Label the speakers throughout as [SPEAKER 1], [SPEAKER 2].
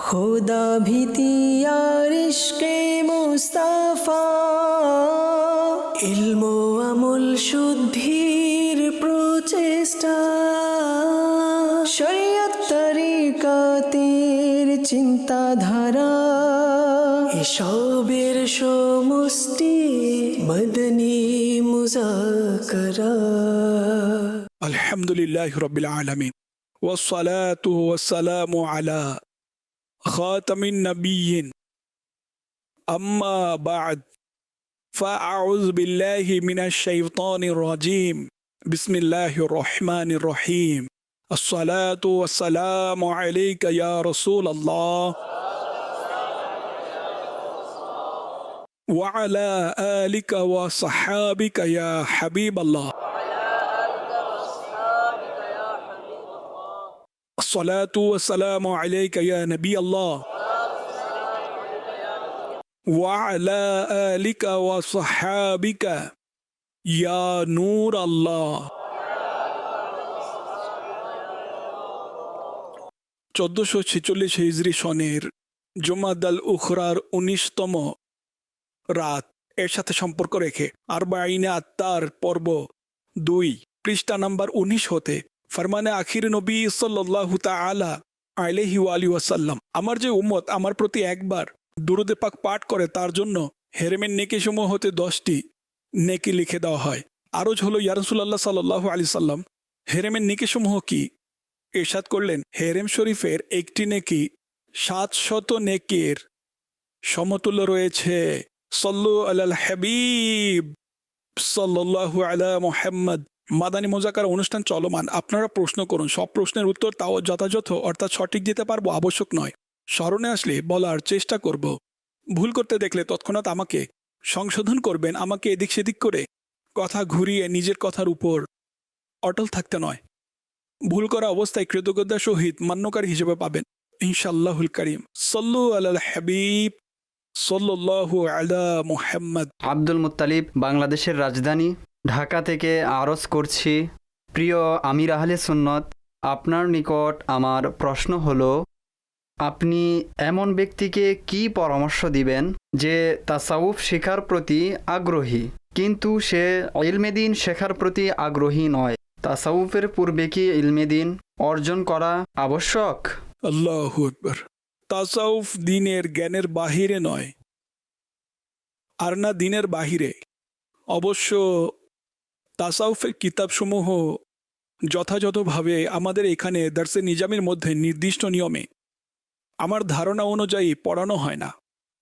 [SPEAKER 1] खुदा भीति यार इश्क़े मुस्ताफा इल्म আমল শুদ্ধির প্রচেষ্টা শরীয়ত তরিকাতের চিন্তাধারা এসবের সমষ্টি মদনী মুযাকারা।
[SPEAKER 2] আলহামদুলিল্লাহি রাব্বিল আলামিন ওয়াসসালাতু ওয়াসসালামু আলা খাতামিন নাবিয়্যিন আম্মা বা'দ ফাআউযু বিল্লাহি মিনাশ শাইতানির রাজীম বিসমিল্লাহির রহমানির রহিম আসসালাতু ওয়াসসালামু আলাইকা ইয়া রাসূলাল্লাহ ওয়া আলা আলিকা ওয়া সাহাবিকা ইয়া হাবিবাল্লাহ الصلاة والسلام عليك يا نبي الله وعلى آلك وصحابك يا نور الله 1446 হিজরি সনের জুমাদাল উখরার 19তম রাত এর সাথে সম্পর্ক রেখে আরবাঈনে আত্মার পর্ব 2 পৃষ্ঠা নাম্বার 19 হতে ফরমানে আখির নবী সাল্লাল্লাহু তাআলা আলাইহি ওয়া আলিহি ওয়াসাল্লাম আমার যে উম্মত আমার প্রতি একবার দুরূদে পাক পাঠ করে তার জন্য হেরেমের নেকিসমূহ হতে 10টি নেকি লিখে দেওয়া হয়। আরজ হলো ইয়া রাসূলুল্লাহ সাল্লাল্লাহু আলাইহি সাল্লাম হেরেমের নেকিসমূহ কি? ইরশাদ করলেন হেরেম শরীফের একটি নেকি 700 নেকির সমতুল্য রয়েছে। সাল্লু আলাল হাবিব সাল্লাল্লাহু আলা মুহাম্মদ। মাদানী মুযাকারা অনুষ্ঠান চলমান, আপনারা প্রশ্ন করুন, সব প্রশ্নের উত্তর তাও যথাযথ অর্থাৎ সঠিক দিতে পারবো আবশ্যক নয়, স্মরণে আসলে বলার চেষ্টা করব। ভুল করতে দেখলে তৎক্ষণাৎ আমাকে সংশোধন করবেন। আমাকে এদিক সেদিক করে কথা ঘুরিয়ে নিজের কথার উপর অটল থাকতে নয়। ভুল করা অবস্থায় কৃতজ্ঞতার সহিত মান্যকারী হিসেবে পাবেন ইনশাআল্লাহুল কারীম। সাল্লু আলাল হাবিব সাল্লাল্লাহু আলা মুহাম্মদ।
[SPEAKER 3] আব্দুল মুত্তালিব, বাংলাদেশের রাজধানী ঢাকা থেকে আরজ করছি। প্রিয় আমির আহলে সুন্নত, আপনার নিকট আমার প্রশ্ন হলো, আপনি এমন ব্যক্তিকে কি পরামর্শ দিবেন যে তাসাউফ শেখার প্রতি আগ্রহী কিন্তু সে ইলমে দ্বীন শেখার প্রতি আগ্রহী নয়? তাসাউফের পূর্বে কি ইলমে দ্বীন অর্জন করা আবশ্যক?
[SPEAKER 2] আল্লাহু আকবার। তাসাউফ দ্বীনের জ্ঞানের বাহিরে নয়, আর না দ্বীনের বাহিরে। অবশ্য তাসাউফের কিতাবসমূহ যথাযথভাবে আমাদের এখানে দার্সে নিজামের মধ্যে নির্দিষ্ট নিয়মে আমার ধারণা অনুযায়ী পড়ানো হয় না,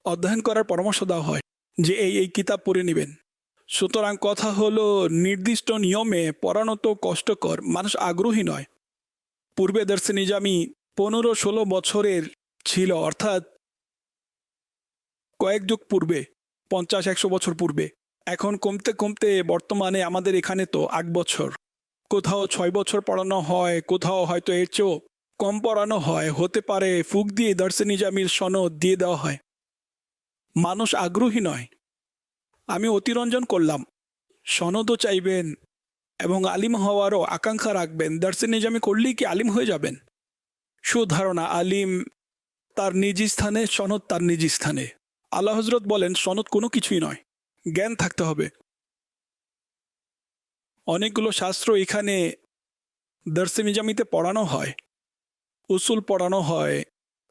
[SPEAKER 2] অধ্যয়ন করার পরামর্শ দেওয়া হয় যে এই কিতাব পড়ে নেবেন। সুতরাং কথা হলো নির্দিষ্ট নিয়মে পড়ানো তো কষ্টকর, মানুষ আগ্রহী নয়। পূর্বে দার্সে নিজামি 15-16 বছরের ছিল, অর্থাৎ কয়েক যুগ পূর্বে, 50-100 বছর পূর্বে। এখন কমতে কমতে বর্তমানে আমাদের এখানে তো 8 বছর, কোথাও 6 বছর পড়ানো হয়, কোথাও হয়তো এর চেয়েও কম পড়ানো হয়, হতে পারে ফুক দিয়ে দার্সে নিজামির সনদ দিয়ে দেওয়া হয়। মানুষ আগ্রহী নয়। আমি অতিরঞ্জন করলাম, সনদও চাইবেন এবং আলিম হওয়ারও আকাঙ্ক্ষা রাখবেন। দার্সে নিজামি করলেই কি আলিম হয়ে যাবেন? সুধারণা, আলিম তার নিজ স্থানে, সনদ তার নিজ স্থানে। আল্লাহ হযরত বলেন সনদ কোনো কিছুই নয়, জ্ঞান থাকতে হবে। অনেকগুলো শাস্ত্র এখানে দার্সে নিজামিতে পড়ানো হয়, উসুল পড়ানো হয়,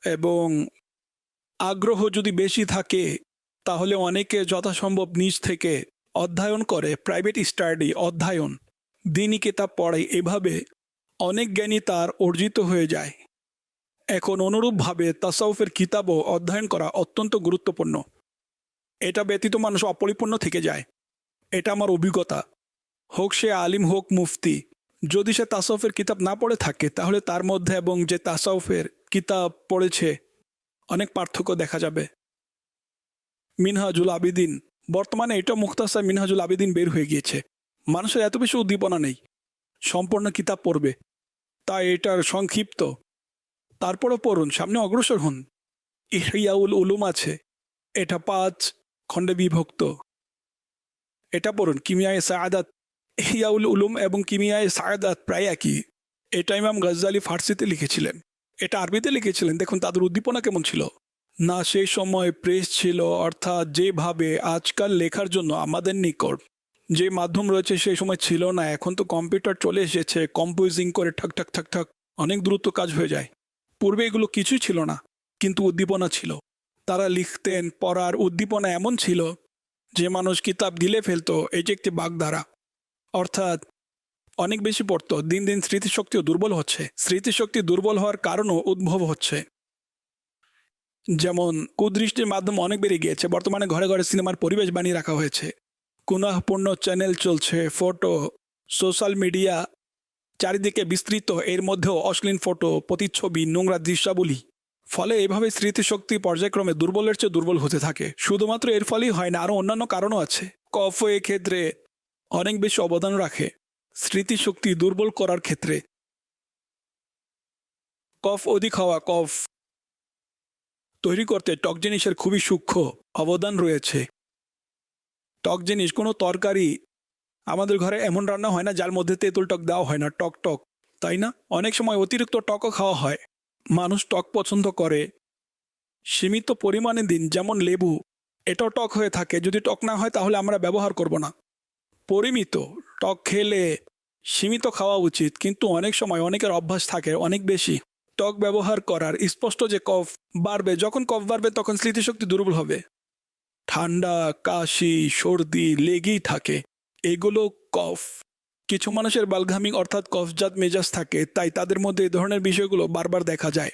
[SPEAKER 2] এবং আগ্রহ যদি বেশি থাকে তাহলে অনেকে যথাসম্ভব নিজ থেকে অধ্যয়ন করে, প্রাইভেট স্টাডি, অধ্যয়ন, দ্বীনি কিতাব পড়ে। এভাবে অনেক জ্ঞানী তার অর্জিত হয়ে যায়। এখন অনুরূপভাবে তাসাউফের কিতাবও অধ্যয়ন করা অত্যন্ত গুরুত্বপূর্ণ। এটা ব্যতীত মানুষ অপরিপূর্ণ থেকে যায়, এটা আমার অভিজ্ঞতা। হোক সে আলিম, হোক মুফতি, যদি সে তাসাউফের কিতাব না পড়ে থাকে তাহলে তার মধ্যে এবং যে তাসাউফের কিতাব পড়েছে অনেক পার্থক্য দেখা যাবে। মিনহাজুল আবিদিন, বর্তমানে এটা মুখতাসার মিনহাজুল আবিদিন বের হয়ে গিয়েছে। মানুষের এত বেশি উদ্দীপনা নেই সম্পূর্ণ কিতাব পড়বে, তাই এটার সংক্ষিপ্ত। তারপরও পড়ুন, সামনে অগ্রসর হন। ইহইয়াউল উলুম আছে, এটা 5 খণ্ডে বিভক্ত, এটা পড়ুন। কিমিয়ায়ে সাআদাত, ইহইয়াউল উলুম এবং কিমিয়ায়ে সাআদাত প্রায় একই। এটা ইমাম গাজ্জালি ফার্সিতে লিখেছিলেন। এটা আরবিতে লিখেছিলেন। দেখুন তাদের উদ্দীপনা কেমন ছিল। না সেই সময় প্রেস ছিল, অর্থাৎ যেভাবে আজকাল লেখার জন্য আমাদের নিকট যে মাধ্যম রয়েছে সেই সময় ছিল না। এখন তো কম্পিউটার চলে এসেছে, কম্পোজিং করে ঠাক ঠাক ঠাক ঠাক অনেক দ্রুত কাজ হয়ে যায়। পূর্বে এগুলো কিছুই ছিল না, কিন্তু উদ্দীপনা ছিল। তারা লিখতেন, পড়ার উদ্দীপনা এমন ছিল যে মানুষ কিতাব গিলে ফেলতো। এই যে একটি বাগধারা, অর্থাৎ অনেক বেশি পড়তো। দিন দিন স্মৃতিশক্তিও দুর্বল হচ্ছে। স্মৃতিশক্তি দুর্বল হওয়ার কারণও উদ্ভব হচ্ছে। যেমন কুদৃষ্টির মাধ্যম অনেক বেড়ে গিয়েছে। বর্তমানে ঘরে ঘরে সিনেমার পরিবেশ বানিয়ে রাখা হয়েছে। গুনাহপূর্ণ চ্যানেল চলছে, ফটো, সোশ্যাল মিডিয়া চারিদিকে বিস্তৃত। এর মধ্যেও অশ্লীল ফটো, প্রতিচ্ছবি, নোংরা দৃশ্যাবলী। ফলে এভাবে স্মৃতিশক্তি পর্যায়ক্রমে দুর্বলের চেয়ে দুর্বল হতে থাকে। শুধুমাত্র এর ফলেই হয় না, আরও অন্যান্য কারণও আছে। কফ ক্ষেত্রে অনেক বেশি অবদান রাখে স্মৃতিশক্তি দুর্বল করার ক্ষেত্রে। কফ অধিক হওয়া, কফ তৈরি করতে টক জিনিসের খুবই সূক্ষ্ম অবদান রয়েছে। টক জিনিস, কোনো তরকারি আমাদের ঘরে এমন রান্না হয় না যার মধ্যে তেঁতুল টক দেওয়া হয় না, টক টক, তাই না? অনেক সময় অতিরিক্ত টকও খাওয়া হয়। মানুষ টক পছন্দ করে, সীমিত পরিমাণে দিন। যেমন লেবু, এটাও টক হয়ে থাকে। যদি টক না হয় তাহলে আমরা ব্যবহার করব না। পরিমিত টক খেলে সীমিত খাওয়া উচিত, কিন্তু অনেক সময় অনেকের অভ্যাস থাকে অনেক বেশি টক ব্যবহার করার। স্পষ্ট যে কফ বাড়বে, যখন কফ বাড়বে তখন স্মৃতিশক্তি দুর্বল হবে। ঠান্ডা, কাশি, সর্দি লেগেই থাকে, এগুলো কফ। কিছু মানুষের বালঘামিং অর্থাৎ কফজাত মেজাজ থাকে, তাই তাদের মধ্যে এই ধরনের বিষয়গুলো বারবার দেখা যায়।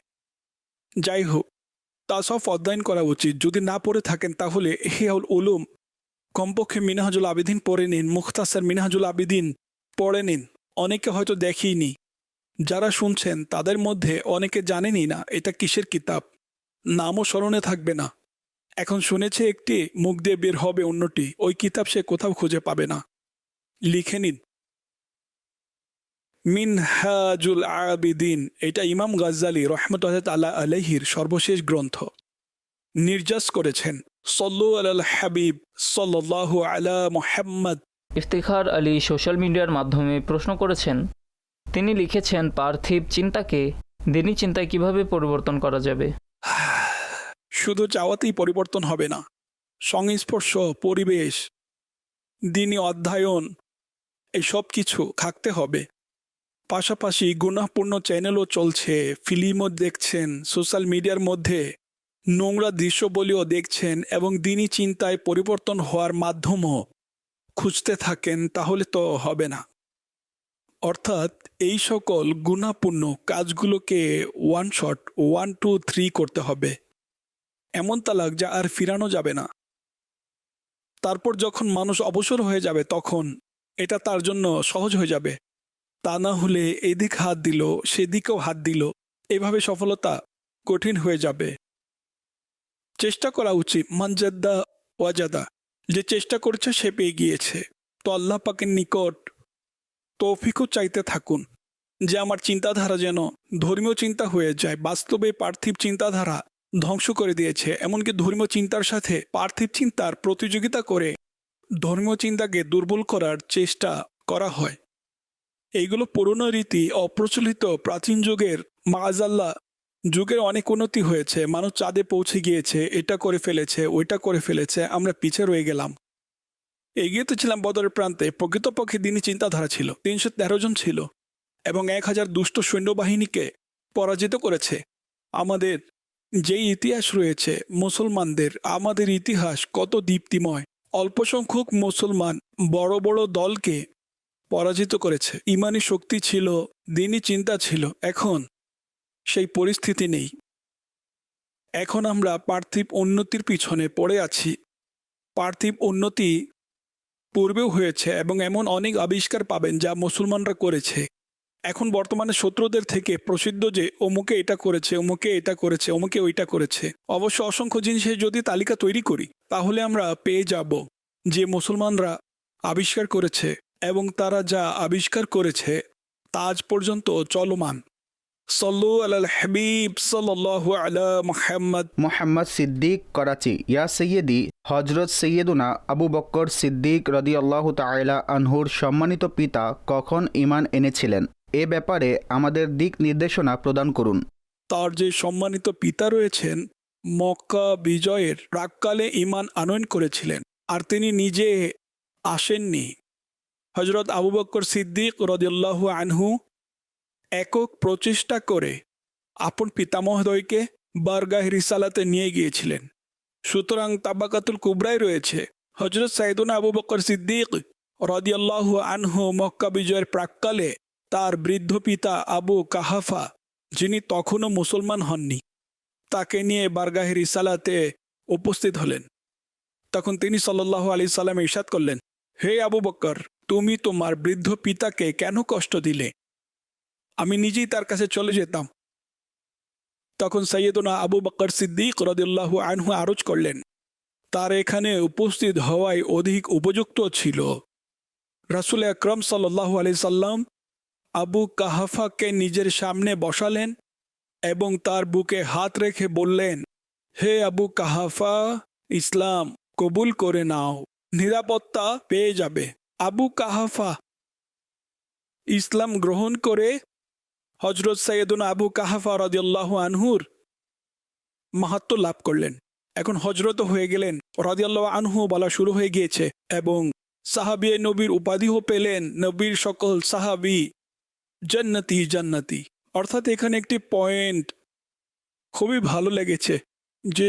[SPEAKER 2] যাই হোক, তাসওয়ুফ অধ্যয়ন করা উচিত। যদি না পড়ে থাকেন তাহলে ইহয়াউল উলুম কমপক্ষে মিনহাজুল আবিদিন পড়ে নিন, মুখতাসার মিনহাজুল আবিদিন পড়ে নিন। অনেকে হয়তো দেখেইনি, যারা শুনছেন তাদের মধ্যে অনেকে জানেনই না এটা কিসের কিতাব, নামও স্মরণে থাকবে না। এখন শুনেছে একটি, মুখ দিয়ে বের হবে অন্যটি। ওই কিতাব সে কোথাও খুঁজে পাবে না। লিখে নিন মিনহাজুল আবিদিন। এটা ইমাম গাজ্জালি রহমতুল্লাহ তাআলা আলাইহির সর্বশেষ গ্রন্থ। নির্যাস করেছেন সল্লু আলাল হাবিব সাল্লাল্লাহু আলা মুহাম্মদ।
[SPEAKER 4] ইফতিখার আলী সোশ্যাল মিডিয়ার মাধ্যমে প্রশ্ন করেছেন, তিনি লিখেছেন পার্থিব চিন্তাকে দিনী চিন্তায় কিভাবে পরিবর্তন করা যাবে?
[SPEAKER 2] শুধু চাওয়াতেই পরিবর্তন হবে না। সংস্পর্শ, পরিবেশ, দিনী অধ্যয়ন, এই সব কিছু থাকতে হবে। পাশাপাশি গুনাহপূর্ণ চ্যানেলও চলছে, ফিল্মও দেখছেন, সোশ্যাল মিডিয়ার মধ্যে নোংরা দৃশ্যবলীও দেখছেন, এবং দিনী চিন্তায় পরিবর্তন হওয়ার মাধ্যমও খুঁজতে থাকেন, তাহলে তো হবে না। অর্থাৎ এই সকল গুনাহপূর্ণ কাজগুলোকে ওয়ান শট, 1, 2, 3 করতে হবে। এমন তালাক যা আর ফিরানো যাবে না। তারপর যখন মানুষ অবসর হয়ে যাবে তখন এটা তার জন্য সহজ হয়ে যাবে। তা না হলে এদিক হাত দিল, সেদিকেও হাত দিল, এভাবে সফলতা কঠিন হয়ে যাবে। চেষ্টা করা উচিত। মানজাদ্দা ওয়াজাদা, যে চেষ্টা করছে সে পেয়ে গিয়েছে। তো আল্লাহ পাকের নিকট তৌফিকও চাইতে থাকুন যে আমার চিন্তাধারা যেন ধর্মীয় চিন্তা হয়ে যায়। বাস্তবে পার্থিব চিন্তাধারা ধ্বংস করে দিয়েছে। এমনকি ধর্মীয় চিন্তার সাথে পার্থিব চিন্তার প্রতিযোগিতা করে ধর্মীয় চিন্তাকে দুর্বল করার চেষ্টা করা হয়। এইগুলো পুরনো রীতি, অপ্রচলিত প্রাচীন যুগের। মাআজাল্লাহ যুগের অনেক উন্নতি হয়েছে, মানুষ চাঁদে পৌঁছে গিয়েছে, এটা করে ফেলেছে, ওইটা করে ফেলেছে, আমরা পিছে রয়ে গেলাম। এগিয়ে তো ছিলাম বদরের প্রান্তে। প্রকৃতপক্ষে দিনই চিন্তাধারা ছিল। 313 জন ছিল এবং 1000 দুষ্ট সৈন্যবাহিনীকে পরাজিত করেছে। আমাদের যেই ইতিহাস রয়েছে মুসলমানদের, আমাদের ইতিহাস কত দীপ্তিময়। অল্প সংখ্যক মুসলমান বড় বড় দলকে পরাজিত করেছে। ইমানি শক্তি ছিল, দিনই চিন্তা ছিল। এখন সেই পরিস্থিতি নেই। এখন আমরা পার্থিব উন্নতির পিছনে পড়ে আছি। পার্থিব উন্নতি পূর্বেও হয়েছে এবং এমন অনেক আবিষ্কার পাবেন যা মুসলমানরা করেছে। এখন বর্তমানে শত্রুদের থেকে প্রসিদ্ধ যে অমুকে এটা করেছে, অমুকে এটা করেছে, অমুকে ওইটা করেছে। অবশ্য অসংখ্য জিনিসের যদি তালিকা তৈরি করি তাহলে আমরা পেয়ে যাব যে মুসলমানরা আবিষ্কার করেছে, এবং তারা যা আবিষ্কার করেছে তা আজ পর্যন্ত চলমান। সল্লু আলাল হাবিব সাল্লাল্লাহু আলা মুহাম্মদ।
[SPEAKER 5] মোহাম্মদ সিদ্দিক, করাচি। ইয়া সৈয়দি হজরত সৈয়দুনা আবু বক্কর সিদ্দিক রাদিয়াল্লাহু তাআলা আনহুর সম্মানিত পিতা কখন ঈমান এনেছিলেন? এ ব্যাপারে আমাদের দিক নির্দেশনা প্রদান করুন।
[SPEAKER 2] তার যে সম্মানিত পিতা রয়েছেন মক্কা বিজয়ের প্রাককালে ঈমান আনয়ন করেছিলেন, আর তিনি নিজে আসেননি। হজরত আবু বকর সিদ্দিক রাদিয়াল্লাহু আনহু একক প্রচেষ্টা করে আপন পিতামহোদয়কে বারগাহ রিসালাতে নিয়ে গিয়েছিলেন। সুতরাং তাবাকাতুল কুবরায় রয়েছে হজরত সাইদুনা আবু বকর সিদ্দিক রাদিয়াল্লাহু আনহু মক্কা বিজয়ের প্রাককালে তার বৃদ্ধ পিতা আবু কাহাফা, যিনি তখনও মুসলমান হননি, তাকে নিয়ে বারগাহ রিসালাতে উপস্থিত হলেন। তখন তিনি সাল্লাল্লাহু আলাইহি সাল্লাম ইরশাদ করলেন, হে আবু বকর, তুমি তোমার বৃদ্ধ পিতাকে কেন কষ্ট দিলে? আমি নিজেই তার কাছে চলে যেতাম। তখন সাইয়েদুনা আবু বকর সিদ্দিক রাদিয়াল্লাহু আনহু আরজ করলেন, তার এখানে উপস্থিত হওয়াই অধিক উপযুক্ত ছিল। রাসূল আকরাম সাল্লাল্লাহু আলাইহি সাল্লাম আবু কাহাফাকে নিজের সামনে বসালেন এবং তার বুকে হাত রেখে বললেন, হে আবু কাহাফা, ইসলাম কবুল করে নাও, নিরাপত্তা পেয়ে যাবে। আবু কাহাফা ইসলাম গ্রহণ করে হজরত সৈয়দুনা আবু কাহাফা রাদিয়াল্লাহু আনহুর মাহাত্ম্য লাভ করলেন। এখন হজরত হয়ে গেলেন, রাদিয়াল্লাহু আনহু বলা শুরু হয়ে গিয়েছে এবং সাহাবী নবীর উপাধিও পেলেন। নবীর সকল সাহাবী জান্নাতি জান্নাতি। অর্থাৎ এখানে একটি পয়েন্ট খুবই ভালো লেগেছে যে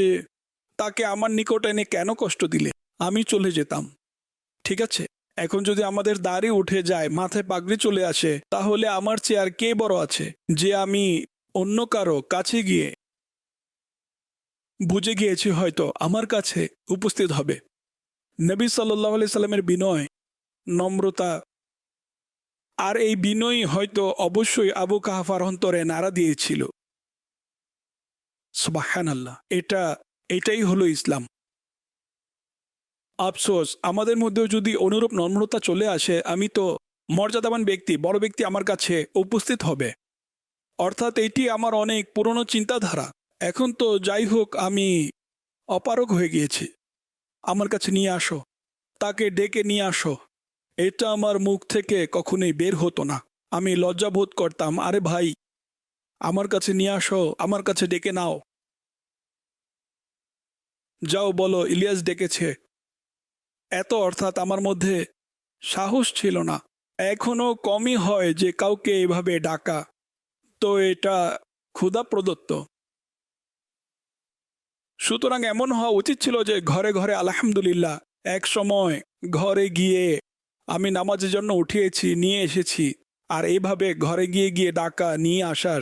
[SPEAKER 2] তাকে আমার নিকট এনে কেন কষ্ট দিলে, আমি চলে যেতাম। ঠিক আছে, এখন যদি আমাদের দাড়ি উঠে যায়, মাথায় পাগড়ি চলে আসে, তাহলে আমার চেয়ে আর কে বড় আছে যে আমি অন্য কারো কাছে গিয়ে বুঝে গিয়েছি হয়তো আমার কাছে উপস্থিত হবে। নবী সাল্লাল্লাহু আলাইহি সাল্লামের বিনয়, নম্রতা, আর এই বিনয় হয়তো অবশ্যই আবু কাহাফার অন্তরে নাড়া দিয়েছিল। সুবহানাল্লাহ, এটাই হলো ইসলাম। আফসোস, আমাদের মধ্যেও যদি অনুরূপ নম্রতা চলে আসে, আমি তো মর্যাদাবান ব্যক্তি, বড় ব্যক্তি আমার কাছে উপস্থিত হবে। অর্থাৎ এটি আমার অনেক পুরনো চিন্তাধারা। এখন তো যাই হোক, আমি অপারগ হয়ে গিয়েছি, আমার কাছে নিয়ে আসো, তাকে ডেকে নিয়ে আসো। এটা আমার মুখ থেকে কখনোই বের হতো না। আমি লজ্জাবোধ করতাম, আরে ভাই আমার কাছে নিয়ে আসো, আমার কাছে ডেকে নাও, যাও বলো ইলিয়াস ডেকেছে। এত অর্থাৎ আমার মধ্যে সাহস ছিল না। এখনো কমই হয় যে কাউকে এভাবে ডাকা, তো এটা ক্ষুধা প্রদত্ত। সুতরাং এমন হওয়া উচিত ছিল যে ঘরে ঘরে আলহামদুলিল্লাহ, এক সময় ঘরে গিয়ে আমি নামাজের জন্য উঠিয়েছি, নিয়ে এসেছি, আর এইভাবে ঘরে গিয়ে গিয়ে ডাকা নিয়ে আসার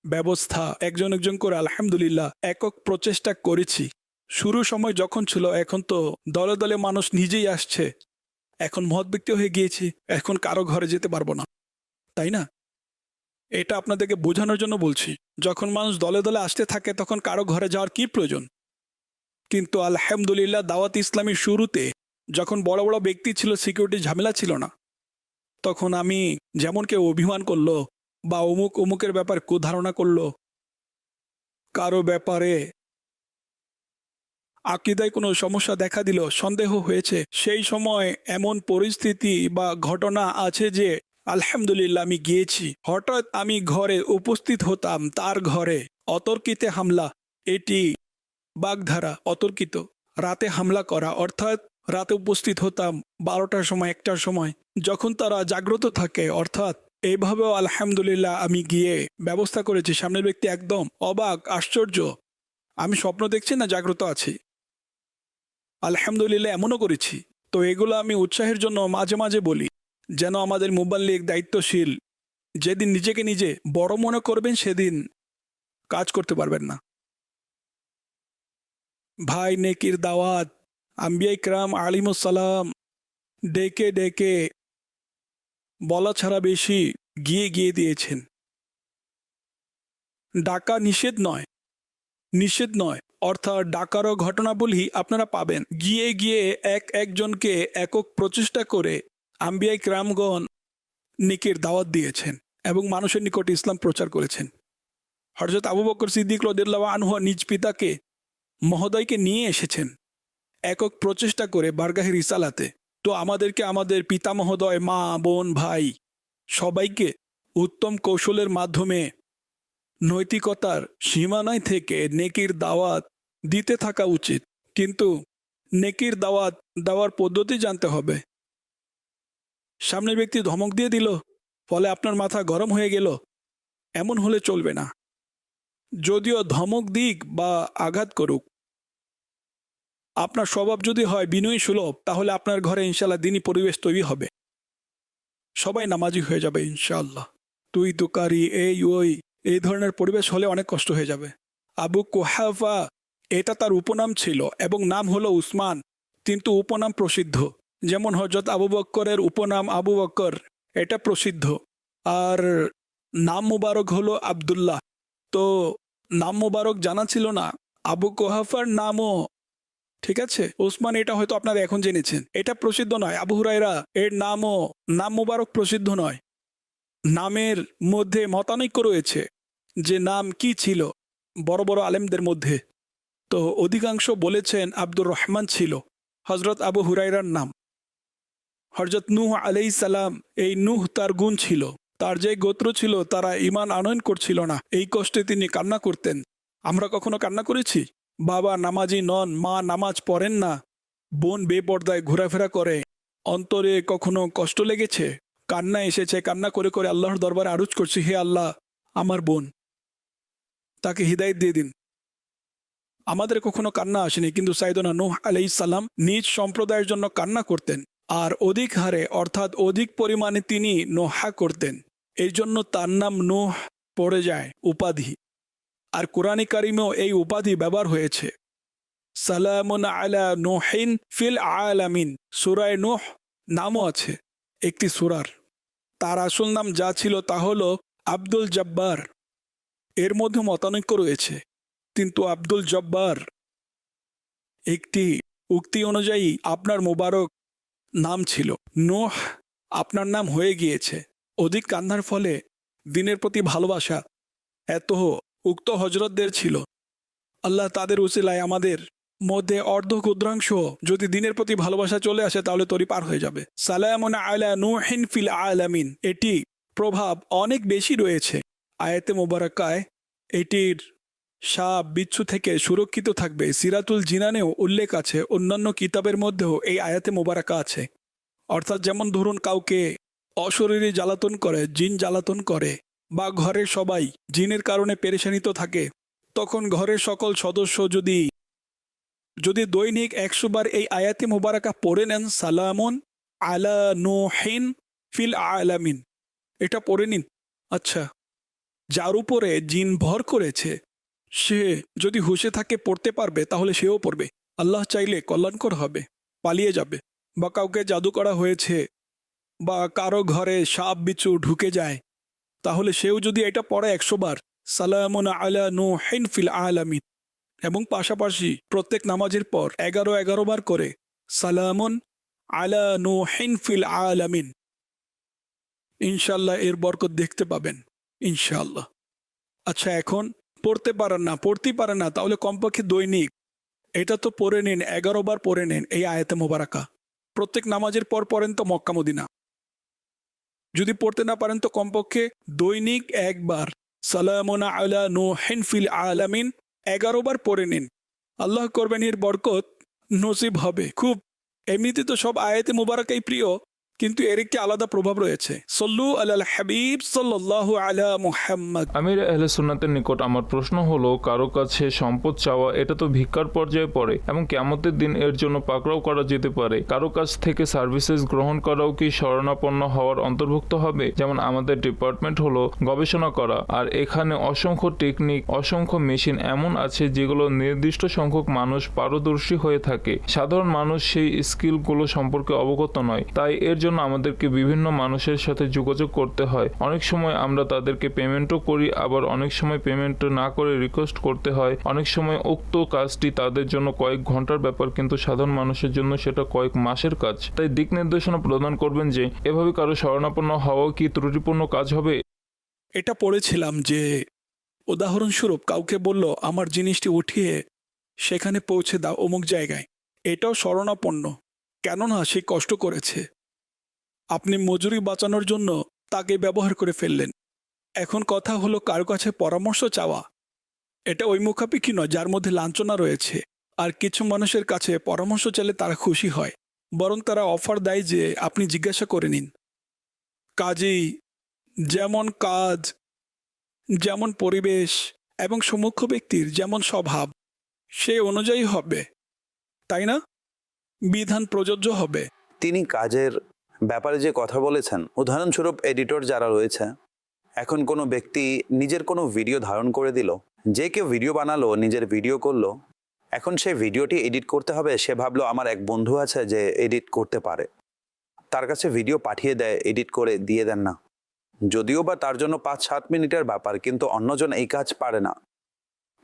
[SPEAKER 2] ব্যবস্থা একজন একজন করে আলহামদুলিল্লাহ একক প্রচেষ্টা করেছি। শুরু সময় যখন ছিল, এখন তো দলে দলে মানুষ নিজেই আসছে, এখন মহৎ ব্যক্তি হয়ে গিয়েছি, এখন কারো ঘরে যেতে পারবো না, তাই না? এটা আপনাদেরকে বোঝানোর জন্য বলছি। যখন মানুষ দলে দলে আসতে থাকে তখন কারো ঘরে যাওয়ার কি প্রয়োজন? কিন্তু আলহামদুলিল্লাহ দাওয়াত ইসলামীর শুরুতে যখন বড় বড় ব্যক্তি ছিল, সিকিউরিটি ঝামেলা ছিল না, তখন আমি যেমন কেউ অভিমান করলো বা অমুকের ব্যাপারে কুধারণা করলো, কারো ব্যাপারে আকীদায় কোনো সমস্যা দেখা দিল, সন্দেহ হয়েছে, সেই সময় এমন পরিস্থিতি বা ঘটনা আছে যে আলহামদুলিল্লাহ আমি গিয়েছি, হঠাৎ আমি ঘরে উপস্থিত হতাম, তার ঘরে অতর্কিতে হামলা, এটি বাগধারা, অতর্কিত রাতে হামলা করা, অর্থাৎ রাতে উপস্থিত হতাম 12টার সময়, 1টার সময়, যখন তারা জাগ্রত থাকে। অর্থাৎ এইভাবেও আলহামদুলিল্লাহ আমি গিয়ে ব্যবস্থা করেছি। সামনের ব্যক্তি একদম অবাক, আশ্চর্য, আমি স্বপ্ন দেখছি না জাগ্রত আছি। আলহামদুলিল্লাহ এমনও করেছি। তো এগুলো আমি উৎসাহের জন্য মাঝে মাঝে বলি, যেন আমাদের মুবাল্লিগ দায়িত্বশীল যেদিন নিজেকে নিজে বড় মনে করবেন সেদিন কাজ করতে পারবেন না। ভাই নেকির দাওয়াত আম্বিয়া ইকরাম আলিমুসসালাম ডেকে ডেকে বলা ছাড়া বেশি গিয়ে গিয়ে দিয়েছেন। ডাকা নিষেধ নয়, নিষেধ নয়, অর্থাৎ ডাকারও ঘটনাবলী আপনারা পাবেন। গিয়ে গিয়ে একজনকে একক প্রচেষ্টা করে আম্বিয়া ইকরামগণ নেকির দাওয়াত দিয়েছেন এবং মানুষের নিকট ইসলাম প্রচার করেছেন। হযরত আবু বকর সিদ্দিক রাদিয়াল্লাহু আনহু নিজ পিতাকে মহোদয়কে নিয়ে এসেছেন একক প্রচেষ্টা করে বারগাহে রিসালাতে। তো আমাদেরকে আমাদের পিতা মহোদয়, মা, বোন, ভাই সবাইকে উত্তম কৌশলের মাধ্যমে নৈতিকতার সীমানায় থেকে নেকির দাওয়াত দিতে থাকা উচিত, কিন্তু নেকির দাওয়াত দেওয়ার পদ্ধতি জানতে হবে। সামনের ব্যক্তি ধমক দিয়ে দিল, ফলে আপনার মাথা গরম হয়ে গেল, এমন হলে চলবে না। যদিও ধমক দিক বা আঘাত করুক, আপনার স্বভাব যদি হয় বিনয়ী সুলভ, তাহলে আপনার ঘরে ইনশাল্লাহ দিনই পরিবেশ তৈরি হবে, সবাই নামাজি হয়ে যাবে ইনশাআল্লাহ। তুই তুকারি এই ধরনের পরিবেশ হলে অনেক কষ্ট হয়ে যাবে। আবু কুহাফা এটা তার উপনাম ছিল এবং নাম হলো উসমান, কিন্তু উপনাম প্রসিদ্ধ। যেমন হযরত আবু বক্করের উপনাম আবু বক্কর, এটা প্রসিদ্ধ, আর নাম মুবারক হলো আব্দুল্লাহ। তো নাম মুবারক জানা ছিল না, আবু কুহাফার নামও ঠিক আছে ওসমান, এটা হয়তো আপনারা এখন জেনেছেন, এটা প্রসিদ্ধ নয়। আবু হুরায়রা এর নামও নাম মুবারক প্রসিদ্ধ নয়। নামের মধ্যে মতানৈক্য রয়েছে যে নাম কি ছিল বড় বড় আলেমদের মধ্যে। তো অধিকাংশ বলেছেন আব্দুর রহমান ছিল হজরত আবু হুরায়রার নাম। হজরত নূহ আলাইহিস সালাম, এই নূহ তার গুণ ছিল, তার যে গোত্র ছিল তারা ঈমান আনয়ন করছিল না, এই কষ্টে তিনি কান্না করতেন। আমরা কখনো কান্না করেছি? বাবা নামাজি নন, মা নামাজ পড়েন না, বোন বেপর্দায় ঘোরাফেরা করে, অন্তরে কখনো কষ্ট লেগেছে, কান্না এসেছে, কান্না করে করে আল্লাহর দরবারে আরজ করছি, হে আল্লাহ আমার বোন, তাকে হিদায়াত দিয়ে দিন। আমাদের কখনো কান্না আসেনি, কিন্তু সাইয়েদনা নূহ আলাইহিস সালাম নিজ সম্প্রদায়ের জন্য কান্না করতেন, আর অধিক হারে অর্থাৎ অধিক পরিমাণে তিনি নোহা করতেন। এই জন্য তার নাম নূহ পড়ে যায় উপাধি। আর কোরআনে কারিমেও এই উপাধি ব্যবহার হয়েছে, সালামুন আলা নূহিন ফিল আলামিন। সূরায়ে নূহ নামও আছে একটি সূরার। তার আসল নাম যা ছিল তা হলো আব্দুল জব্বার। এর মধ্যে মতানৈক্য রয়েছে, কিন্তু আব্দুল জব্বার একটি উক্তি অনুযায়ী আপনার মোবারক নাম ছিল, নূহ আপনার নাম হয়ে গিয়েছে। অধিক কান্নার ফলে দিনের প্রতি ভালোবাসা এত উক্ত হজরতদের ছিল, আল্লাহ তাদের উসিলায় আমাদের মধ্যে অর্ধক্ষুদ্রাংশ যদি দিনের প্রতি ভালোবাসা চলে আসে তাহলে তরি পার হয়ে যাবে। সালামুন আলা নূহিন ফিল আলামিন, এটি প্রভাব অনেক বেশি রয়েছে আয়াতে মোবারকায়। এটির সাপ বিচ্ছু থেকে সুরক্ষিত থাকবে। সিরাতুল জিনানেও উল্লেখ আছে, অন্যান্য কিতাবের মধ্যেও এই আয়াতে মোবারকা আছে। অর্থাৎ যেমন ধরুন কাউকে অশরীরী জ্বালাতন করে, জিন জ্বালাতন করে, বা ঘরের সবাই জিনের কারণে পেরেশানিত থাকে, তখন ঘরের সকল সদস্য যদি দৈনিক 100 বার এই আয়াতে মোবারকা পড়ে নেন, সালামুন আলা নূহিন ফিল আলামিন, এটা পড়ে নিন। আচ্ছা, যার উপরে জিন ভর করেছে সে যদি হুঁশে থাকে পড়তে পারবে, তাহলে সেও পড়বে। আল্লাহ চাইলে কল্যাণকর হবে, পালিয়ে যাবে। বা কাউকে জাদু করা হয়েছে, বা কারো ঘরে সাপ বিচ্ছু ঢুকে যায়, তাহলে সেও যদি এটা পড়ে 100 বার, সালামুন আলা নূহিন ফিল আলামিন, এবং পাশাপাশি প্রত্যেক নামাজের পর 11 বার করে সালামুন আলা নূহিন ফিল আলামিন, ইনশাল্লাহ এর বরকত দেখতে পাবেন ইনশাল্লাহ। আচ্ছা, এখন পড়তেই পারেন না, তাহলে কমপক্ষে দৈনিক এটা তো পড়ে নিন, 11 বার পড়ে নিন এই আয়াতে মোবারকা। প্রত্যেক নামাজের পর পড়েন তো মক্কা মদিনা। যদি পড়তে না পারেন তো কমপক্ষে দৈনিক একবার সালামুন আলা নূহিন ফিল আলামিন 11 বার পড়ে নিন। আল্লাহ করবেন এর বরকত নসিব হবে খুব। এমনিতে তো সব আয়াতে মুবারাকাই প্রিয়, কিন্তু এর একটি আলাদা প্রভাব রয়েছে। সল্লু আলাল হাবিব সাল্লাল্লাহু আলা মুহাম্মদ।
[SPEAKER 6] আমির আহলে সুন্নাতের নিকট আমার প্রশ্ন হলো, কারো কাছে সম্পদ চাওয়া এটা তো ভিক্ষার পর্যায়ে পড়ে এবং কিয়ামতের দিন এর জন্য পাকড়াও করা যেতে পারে। কারো কাছ থেকে সার্ভিসেস গ্রহণ করাও কি শরণাপন্ন হওয়ার অন্তর্ভুক্ত হবে? যেমন আমাদের ডিপার্টমেন্ট হলো গবেষণা করা, আর এখানে অসংখ্য টেকনিক, অসংখ্য মেশিন এমন আছে যেগুলো নির্দিষ্ট সংখ্যক মানুষ পারদর্শী হয়ে থাকে। সাধারণ মানুষ সেই স্কিলগুলো সম্পর্কে অবগত নয়, তাই এর জন্য আমাদেরকে বিভিন্ন মানুষের সাথে যোগাযোগ করতে হয়। অনেক সময় আমরা তাদেরকে পেমেন্টও করি, আবার অনেক সময় পেমেন্ট না করে রিকোয়েস্ট করতে হয়। অনেক সময় উক্ত কাজটি তাদের জন্য কয়েক ঘন্টার ব্যাপার, কিন্তু সাধারণ মানুষের জন্য সেটা কয়েক মাসের কাজ। তাই দিক নির্দেশনা প্রদান করবেন যে এভাবে কারো শরণাপন্ন হওয়া কি ত্রুটিপূর্ণ কাজ হবে?
[SPEAKER 2] এটা পড়েছিলাম যে উদাহরণস্বরূপ কাউকে বলল আমার জিনিসটি উঠিয়ে সেখানে পৌঁছে দাও অমুক জায়গায়, এটাও শরণাপন্ন, কেননা সে কষ্ট করেছে। আপনি মজুরি বাঁচানোর জন্য তাকে ব্যবহার করে ফেললেন, এখন কথা হলো কারো কাছে পরামর্শ চাওয়া। এটা ওই মুখাপেক্ষী নয় যার মধ্যে লাঞ্ছনা রয়েছে। আর কিছু মানুষের কাছে পরামর্শ চাইলে তারা খুশি হয়, বরং তারা অফার দেয় যে আপনি জিজ্ঞাসা করে নিন। কাজেই যেমন কাজ, যেমন পরিবেশ এবং সম্মুখ ব্যক্তির যেমন স্বভাব, সে অনুযায়ী হবে, তাই না? বিধান প্রযোজ্য হবে।
[SPEAKER 7] তিনি কাজের ব্যাপারে যে কথা বলেছেন, উদাহরণস্বরূপ এডিটর যারা রয়েছে, এখন কোনো ব্যক্তি নিজের কোনো ভিডিও ধারণ করে দিল, যে কেউ ভিডিও বানালো, নিজের ভিডিও করলো, এখন সে ভিডিওটি এডিট করতে হবে। সে ভাবলো আমার এক বন্ধু আছে যে এডিট করতে পারে, তার কাছে ভিডিও পাঠিয়ে দেয়, এডিট করে দিয়ে দেন না। যদিও বা তার জন্য 5-7 মিনিটের ব্যাপার, কিন্তু অন্যজন এই কাজ পারে না।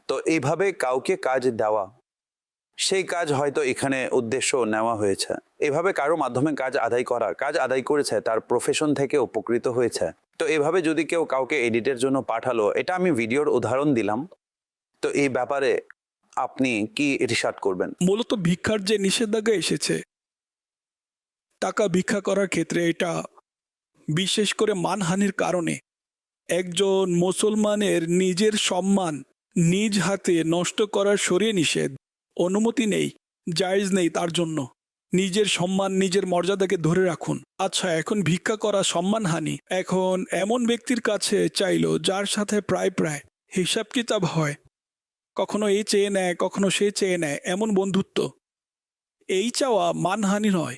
[SPEAKER 7] তো এইভাবে কাউকে কাজ দেওয়া, সেই কাজ হয়তো এখানে উদ্দেশ্য নেওয়া হয়েছে। এভাবে কারো মাধ্যমে কাজ আদায় করা, কাজ আদায় করেছে, তার প্রফেশন থেকে উপকৃত হয়েছে। তো এভাবে যদি কেউ কাউকে এডিটের জন্য পাঠালো, এটা আমি ভিডিওর উদাহরণ দিলাম। তো এই ব্যাপারে আপনি কি ইরশাদ করবেন?
[SPEAKER 2] মূলত ভিক্ষার যে নিষেধাজ্ঞা এসেছে, টাকা ভিক্ষা করার ক্ষেত্রে, এটা বিশেষ করে মানহানির কারণে একজন মুসলমানের নিজের সম্মান নিজ হাতে নষ্ট করার সরিয়ে নিষেধ, অনুমতি নেই, জায়েজ নেই তার জন্য। নিজের সম্মান, নিজের মর্যাদাকে ধরে রাখুন। আচ্ছা, এখন ভিক্ষা করা সম্মানহানি। এখন এমন ব্যক্তির কাছে চাইলো যার সাথে প্রায় হিসাব কিতাব হয়, কখনো এই চেয়ে নেয়, কখনো সে চেয়ে নেয়, এমন বন্ধুত্ব, এই চাওয়া মানহানি নয়।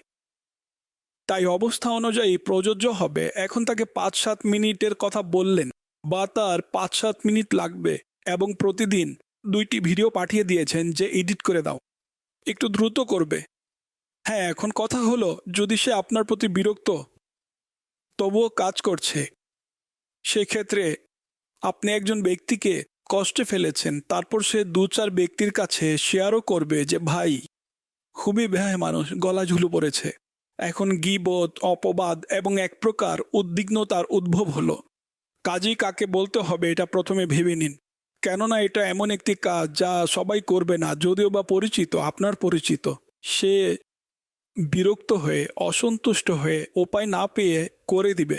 [SPEAKER 2] তাই অবস্থা অনুযায়ী প্রযোজ্য হবে। এখন তাকে 5-7 মিনিটের কথা বললেন, বা তার 5-7 মিনিট লাগবে এবং প্রতিদিন 2টি ভিডিও পাঠিয়ে দিয়েছেন যে এডিট করে দাও, একটু দ্রুত করবে। হ্যাঁ, এখন কথা হলো যদি সে আপনার প্রতি বিরক্ত তবুও কাজ করছে, সেক্ষেত্রে আপনি একজন ব্যক্তিকে কষ্টে ফেলেছেন, তারপর সে 2-4 ব্যক্তির কাছে শেয়ারও করবে যে ভাই খুবই বেহায় মানুষ, গলা ঝুলে পড়েছে। এখন গীবত, অপবাদ এবং এক প্রকার উদ্বিগ্নতার উদ্ভব হলো। কাজেই কাকে বলতে হবে এটা প্রথমে ভেবে নিন, কেননা এটা এমন একটি কাজ যা সবাই করবে না, যদিও বা পরিচিত, আপনার পরিচিত। সে বিরক্ত হয়ে, অসন্তুষ্ট হয়ে, উপায় না পেয়ে করে দিবে।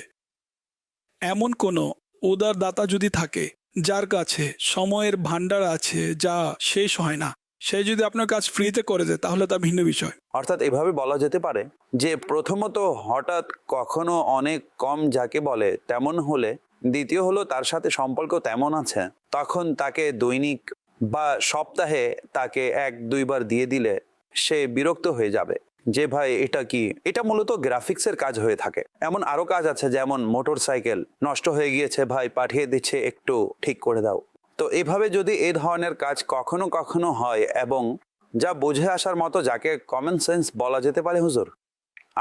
[SPEAKER 2] এমন কোনো উদার দাতা যদি থাকে যার কাছে সময়ের ভাণ্ডার আছে যা শেষ হয় না, সে যদি আপনার কাজ ফ্রিতে করে দেয় তাহলে তা ভিন্ন বিষয়।
[SPEAKER 7] অর্থাৎ এভাবে বলা যেতে পারে যে প্রথমত হঠাৎ কখনো অনেক কম যাকে বলে তেমন হলে, দ্বিতীয় হলো তার সাথে সম্পর্ক তেমন আছে, তখন তাকে দৈনিক বা সপ্তাহে তাকে 1-2 বার দিয়ে দিলে সে বিরক্ত হয়ে যাবে যে ভাই এটা কি। এটা মূলত গ্রাফিক্সের কাজ হয়ে থাকে। এমন আরো কাজ আছে, যেমন মোটর সাইকেল নষ্ট হয়ে গিয়েছে, ভাই পাঠিয়ে দিচ্ছে, একটু ঠিক করে দাও। তো এভাবে যদি এই ধরনের কাজ কখনো কখনো হয়, এবং যা বুঝে আসার মতো, যাকে কমন সেন্স বলা যেতে পারে, হুজুর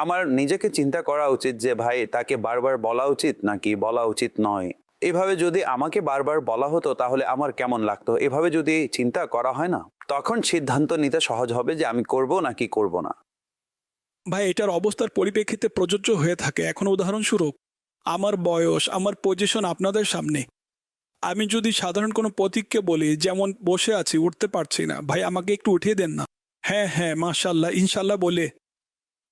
[SPEAKER 7] আমার নিজেকে চিন্তা করা উচিত যে ভাই তাকে বারবার বলা উচিত নাকি বলা উচিত নয়। এভাবে যদি আমাকে বারবার বলা হতো তাহলে আমার কেমন লাগতো, এভাবে যদি চিন্তা করা হয় না, তখন সিদ্ধান্ত নিতে সহজ হবে যে আমি করব নাকি করব না।
[SPEAKER 2] ভাই, এটার অবস্থার পরিপ্রেক্ষিতে প্রযোজ্য হয়ে থাকে। এখন উদাহরণস্বরূপ আমার বয়স, আমার পজিশন আপনাদের সামনে, আমি যদি সাধারণ কোনো পথিককে বলি, যেমন বসে আছি, উঠতে পারছি না, ভাই আমাকে একটু উঠিয়ে দেন না, হ্যাঁ হ্যাঁ মাশাল্লাহ ইনশাল্লাহ বলে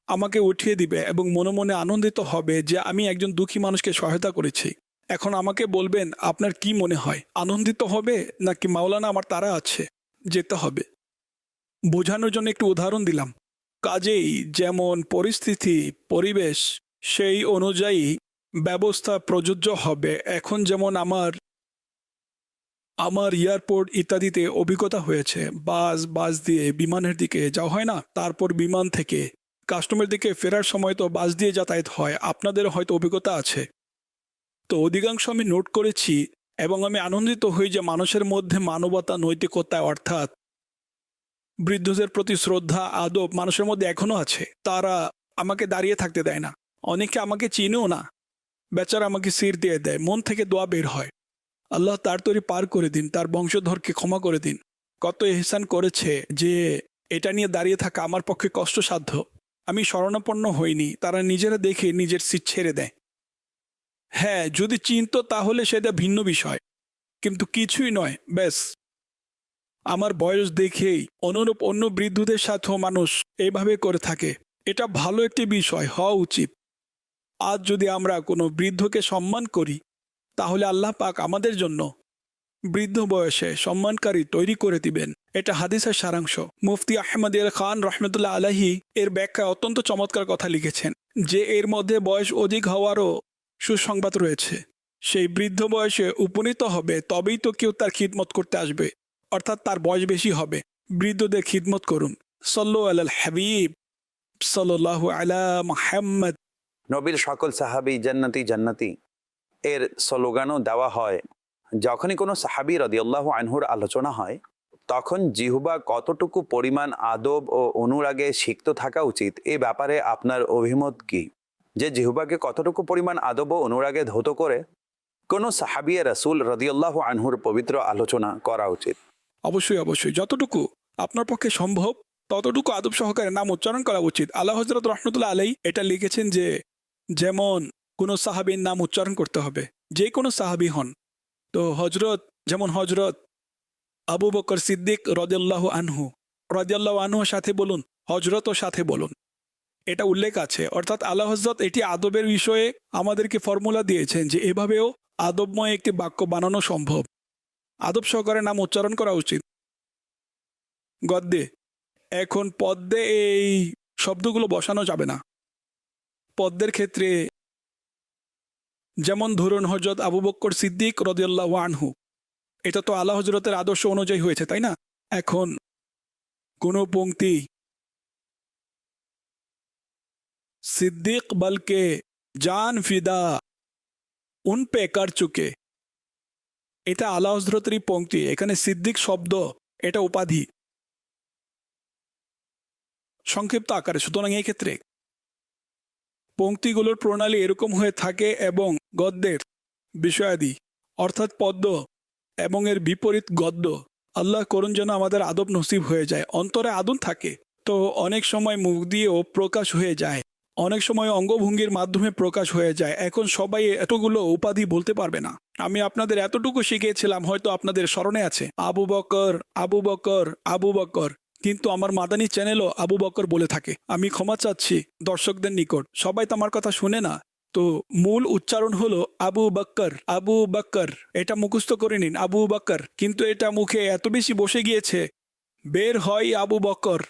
[SPEAKER 2] আমাকে উঠিয়ে দিবে এবং মনে মনে আনন্দিত হবে যে আমি একজন দুঃখী মানুষকে সহায়তা করেছি। এখন আমাকে বলবেন আপনার কি মনে হয়, আনন্দিত হবে নাকি মাওলানা আমার তারা আছে, যেতে হবে? বোঝানোর জন্য একটু উদাহরণ দিলাম। কাজেই যেমন পরিস্থিতি, পরিবেশ, সেই অনুযায়ী ব্যবস্থা প্রযোজ্য হবে। এখন যেমন আমার এয়ারপোর্ট ইত্যাদিতে অভিজ্ঞতা হয়েছে, বাস দিয়ে বিমানের দিকে যাওয়া হয় না, তারপর বিমান থেকে কাস্টমের দিকে ফেরার সময় তো বাস দিয়ে যাতায়াত হয়, আপনাদের হয়তো অভিজ্ঞতা আছে। তো অধিকাংশ আমি নোট করেছি এবং আমি আনন্দিত হই যে মানুষের মধ্যে মানবতা, নৈতিকতা, অর্থাৎ বৃদ্ধদের প্রতি শ্রদ্ধা, আদব মানুষের মধ্যে এখনো আছে। তারা আমাকে দাঁড়িয়ে থাকতে দেয় না, অনেকে আমাকে চিনেও না, বেচারা আমাকে সির দিয়ে দেয়, মন থেকে দোয়া বের হয়, আল্লাহ তার তরি পার করে দিন, তার বংশধরকে ক্ষমা করে দিন। কত ইহসান করেছে যে এটা নিয়ে দাঁড়িয়ে থাকা আমার পক্ষে কষ্টসাধ্য। আমি শরণাপন্ন হইনি, তারা নিজেরা দেখে নিজের সিট ছেড়ে দেয়। হ্যাঁ, যদি চিনত তাহলে সেটা ভিন্ন বিষয়, কিন্তু কিছুই নয়। ব্যাস আমার বয়স দেখেই অনুরূপ অন্য বৃদ্ধদের সাথেও মানুষ এইভাবে করে থাকে। এটা ভালো একটি বিষয় হওয়া উচিত। আজ যদি আমরা কোনো বৃদ্ধকে সম্মান করি, তাহলে আল্লাহ পাক আমাদের জন্য বৃদ্ধ বয়সে সম্মানকারী তৈরি করে দিবেন। এটা হাদিসের সারাংশ। মুফতি আহমদ খান রহমতুল্লাহ আলাহি এর ব্যাখ্যায় অত্যন্ত চমৎকার কথা লিখেছেন যে এর মধ্যে বয়স অধিক হওয়ারও সুসংবাদ রয়েছে। সেই বৃদ্ধ বয়সে উপনীত হবে তবেই তো কেউ তার খিদমত করতে আসবে, অর্থাৎ তার বয়স বেশি হবে। বৃদ্ধদের খিদমত করুন। সল্লু আলাল হাবিব সাল্লাল্লাহু আলা মুহাম্মদ।
[SPEAKER 7] নবীর সকল সাহাবী জান্নাতি জান্নাতি এর স্লোগানও দেওয়া হয়। যখনই কোনো সাহাবী রাদিয়াল্লাহু আনহুর আলোচনা হয় তখন জিহ্বা কতটুকু পরিমাণ আদব ও অনুরাগে সিক্ত থাকা উচিত এ ব্যাপারে আপনার অভিমত কি? যে জিহ্বাকে কতটুকু পরিমাণ আদব ও অনুরাগে ধৌত করে কোনো সাহাবী রাসূল রাদিয়াল্লাহু আনহুর পবিত্র আলোচনা করা উচিত?
[SPEAKER 2] অবশ্যই যতটুকু আপনার পক্ষে সম্ভব ততটুকু আদব সহকারে নাম উচ্চারণ করা উচিত। আল্লাহ হযরত রহমতুল্লাহ আলাই এটা লিখেছেন যে যেমন কোনো সাহাবীর নাম উচ্চারণ করতে হবে, যে কোনো সাহাবী হন। তো যেমন হজরত আবু বকর সিদ্দিক রাদিয়াল্লাহু আনহুর সাথে বলুন, হজরতও সাথে বলুন, এটা উল্লেখ আছে। অর্থাৎ আল্লাহ হযরত এটি আদবের বিষয়ে আমাদেরকে ফর্মুলা দিয়েছেন যে এভাবেও আদবময় একটি বাক্য বানানো সম্ভব। আদব সহকারে নাম উচ্চারণ করা উচিত গদ্যে। এখন পদ্যে এই শব্দগুলো বসানো যাবে না। পদ্যের ক্ষেত্রে যেমন ধরুন হযরত আবু বকর সিদ্দিক রাদিয়াল্লাহু আনহু, এটা তো আল্লাহ হযরতের আদর্শ অনুযায়ী হয়েছে, তাই না? এখন কোনো পংক্তি সিদ্দিক বলকে জান ফিদা উন পে কর চুকে, এটা আল্লাহ হযরতেরই পংক্তি। এখানে সিদ্দিক শব্দ এটা উপাধি সংক্ষিপ্ত আকারে। সুতরাং এই ক্ষেত্রে পংক্তিগুলোর প্রণালী এরকম হয়ে থাকে এবং গদ্যের বিষয়াদি অর্থাৎ পদ্য এবং এর বিপরীত গদ্য। আল্লাহ করুন যেন আমাদের আদব নসিব হয়ে যায়। অন্তরে আদব থাকে তো অনেক সময় মুখ দিয়েও প্রকাশ হয়ে যায়, অনেক সময় অঙ্গভঙ্গির মাধ্যমে প্রকাশ হয়ে যায়। এখন সবাই এতগুলো উপাধি বলতে পারবে না। আমি আপনাদের এতটুকু শিখিয়েছিলাম, হয়তো আপনাদের স্মরণে আছে, আবু বকর আবু বকর আবু বকর, কিন্তু আমার মাদানী চ্যানেলও আবু বকর বলে থাকে। আমি ক্ষমা চাচ্ছি দর্শকদের নিকট, সবাই তো আমার কথা শুনে না। তো মূল উচ্চারণ হলো আবু বকর আবু বকর, এটা মুখস্থ করে নিন আবু বকর। কিন্তু এটা মুখে এত বেশি বসে গিয়েছে, বের হয় আবু বকর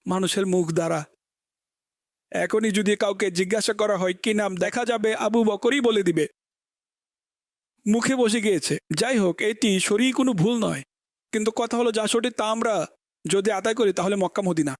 [SPEAKER 2] মানুষের মুখ দ্বারা। এখনই যদি কাউকে জিজ্ঞাসা করা হয় কি নাম, দেখা যাবে আবু বকরই বলে দিবে, মুখে বসে গিয়েছে। যাই হোক, এটি শরীর কোনো ভুল নয়, কিন্তু কথা হলো যা সঠিক তা আমরা যদি আদায় করি তাহলে মক্কা মদিনা।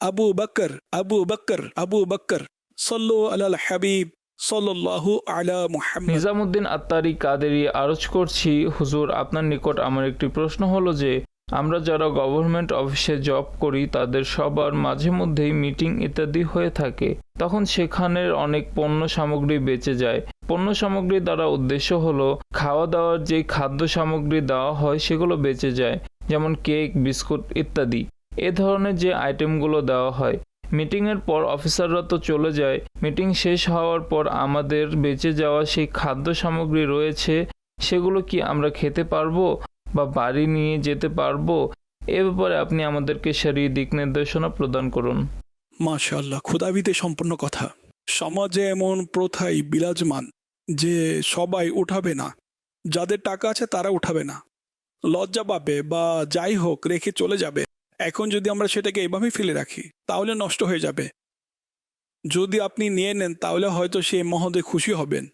[SPEAKER 2] আবু বকর আবু বকর আবু বকর সাল্লু আলাল হাবিব সাল্লাল্লাহু আলা মুহাম্মদ।
[SPEAKER 4] নিজামুদ্দিন আত্তারি কাদেরি আরজ করছি, হুজুর আপনার নিকট আমার একটি প্রশ্ন হলো যে আমরা যারা গভর্নমেন্ট অফিসে জব করি তাদের সবার মাঝে মধ্যেই মিটিং ইত্যাদি হয়ে থাকে, তখন সেখানের অনেক পণ্য সামগ্রী বেঁচে যায়। পণ্য সামগ্রী দ্বারা উদ্দেশ্য হলো খাওয়া দাওয়ার যে খাদ্য সামগ্রী দেওয়া হয় সেগুলো বেঁচে যায়, যেমন কেক, বিস্কুট ইত্যাদি। এ ধরনের যে আইটেমগুলো দেওয়া হয়, মিটিংয়ের পর অফিসাররা তো চলে যায়, মিটিং শেষ হওয়ার পর আমাদের বেঁচে যাওয়া সেই খাদ্য সামগ্রী রয়েছে সেগুলো কি আমরা খেতে পারবো বা বাড়ি নিয়ে যেতে পারবো? এ ব্যাপারে আপনি আমাদেরকে শরীয়ী দিক নির্দেশনা প্রদান করুন।
[SPEAKER 2] মাশাআল্লাহ, ক্ষুধাভীতে সম্পন্ন কথা। সমাজে এমন প্রথাই বিরাজমান যে সবাই উঠাবে না, যাদের টাকা আছে তারা উঠাবে না, লজ্জা পাবে বা যাই হোক রেখে চলে যাবে। এখন যদি আমরা সেটাকে এভাবেই ফেলে রাখি তাহলে নষ্ট হয়ে যাবে। যদি আপনি নিয়ে নেন তাহলে হয়তো সে মহোদয় খুশি হবেন,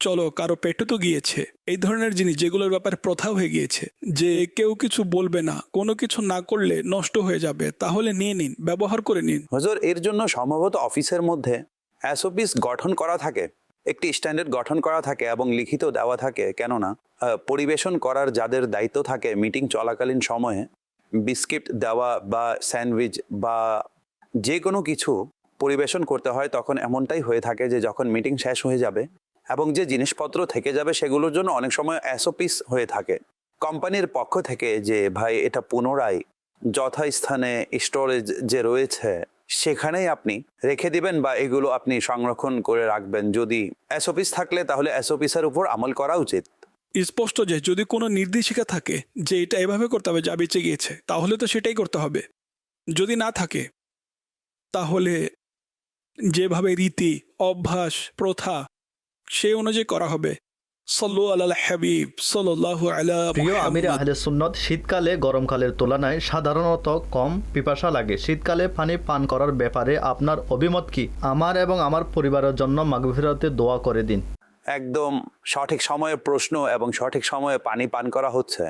[SPEAKER 2] চলো কারো পেটে তো গিয়েছে। এই ধরনের জিনিস যেগুলোর ব্যাপারে প্রথা হয়ে গিয়েছে যে কেউ কিছু বলবে না, কোনো কিছু না করলে নষ্ট হয়ে যাবে, তাহলে নিয়ে নিন, ব্যবহার করে নিন।
[SPEAKER 7] হুজুর, এর জন্য সম্ভবত অফিসের মধ্যে এসওপিস গঠন করা থাকে, একটি স্ট্যান্ডার্ড গঠন করা থাকে এবং লিখিত দেওয়া থাকে। কেননা পরিবেশন করার যাদের দায়িত্ব থাকে মিটিং চলাকালীন সময়ে বিস্কিট দেওয়া বা স্যান্ডউইচ বা যে কোনো কিছু পরিবেশন করতে হয়, তখন এমনটাই হয়ে থাকে যে যখন মিটিং শেষ হয়ে যাবে এবং যে জিনিসপত্র থেকে যাবে সেগুলোর জন্য অনেক সময় এসওপিস হয়ে থাকে কোম্পানির পক্ষ থেকে যে ভাই এটা পুনরায় যথাস্থানে স্টোরেজ যে রয়েছে সেখানেই আপনি রেখে দিবেন বা এগুলো আপনি সংরক্ষণ করে রাখবেন। যদি এসওপিস থাকলে তাহলে এসওপিসের উপর আমল করা উচিত।
[SPEAKER 2] স্পষ্ট যে যদি কোনো নির্দেশিকা থাকে যে এটা এভাবে করতে হবে যা বেঁচে গিয়েছে, তাহলে তো সেটাই করতে হবে। যদি না থাকে তাহলে যেভাবে রীতি, অভ্যাস, প্রথা সেই অনুযায়ী করা হবে। সাল্লু আলাল হাবিব সাল্লাল্লাহু আলা
[SPEAKER 8] প্রিয় আমির
[SPEAKER 2] মুহাম্মদ।
[SPEAKER 8] আহলে সুন্নত, শীতকালে গরমকালের তুলনায় সাধারণত কম পিপাসা লাগে। শীতকালে পানি পান করার ব্যাপারে আপনার অভিমত কি? আমার এবং আমার পরিবারের জন্য মাগফিরাতে দোয়া করে দিন।
[SPEAKER 7] একদম সঠিক সময়ে প্রশ্ন এবং সঠিক সময়ে পানি পান করা হচ্ছে।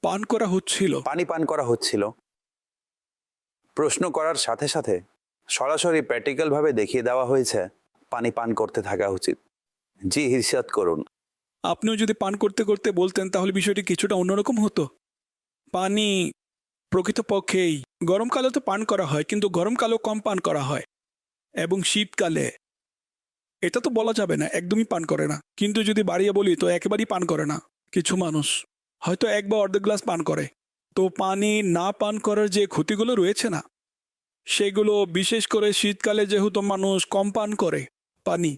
[SPEAKER 2] পান করা হচ্ছিল।
[SPEAKER 7] পানি পান করা হচ্ছিল। প্রশ্ন করার সাথে সাথে সরাসরি প্র্যাকটিক্যাল ভাবে দেখিয়ে দেওয়া হয়েছে পানি পান করতে থাকা উচিত। জি, হিসাব করুন।
[SPEAKER 2] আপনিও যদি পান করতে করতে বলতেন তাহলে বিষয়টি কিছুটা অন্যরকম হতো। পানি প্রকৃতপক্ষেই গরমকালে তো পান করা হয়, কিন্তু গরমকালেও কম পান করা হয়, এবং শীতকালে এটা তো বলা যাবে না একদমই পান করে না, কিন্তু যদি বাড়িয়ে বলি তো একেবারেই পান করে না। কিছু মানুষ হয়তো এক বা অর্ধেক গ্লাস পান করে। তো পানি না পান করার যে ক্ষতিগুলো রয়েছে না, সেগুলো বিশেষ করে শীতকালে যেহেতু মানুষ কম পান করে পানি,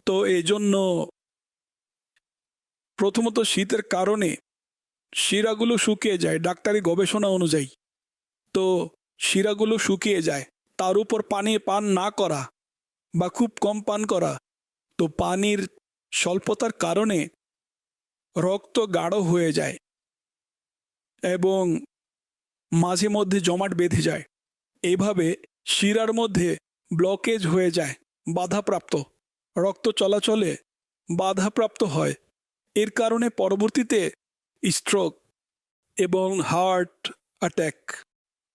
[SPEAKER 2] তো এই জন্য প্রথমত শীতের কারণে শিরাগুলো শুকিয়ে যায় ডাক্তারি গবেষণা অনুযায়ী। তো শিরাগুলো শুকিয়ে যায়, তার উপর পানি পান না করা বা খুব কম পান করা, তো পানির স্বল্পতার কারণে রক্ত গাঢ় হয়ে যায় এবং মাঝে মধ্যে জমাট বেঁধে যায়। এইভাবে শিরার মধ্যে ব্লকেজ হয়ে যায়, বাধাপ্রাপ্ত, রক্ত চলাচলে বাধাপ্রাপ্ত হয়। এর কারণে পরবর্তীতে স্ট্রোক এবং হার্ট অ্যাটাক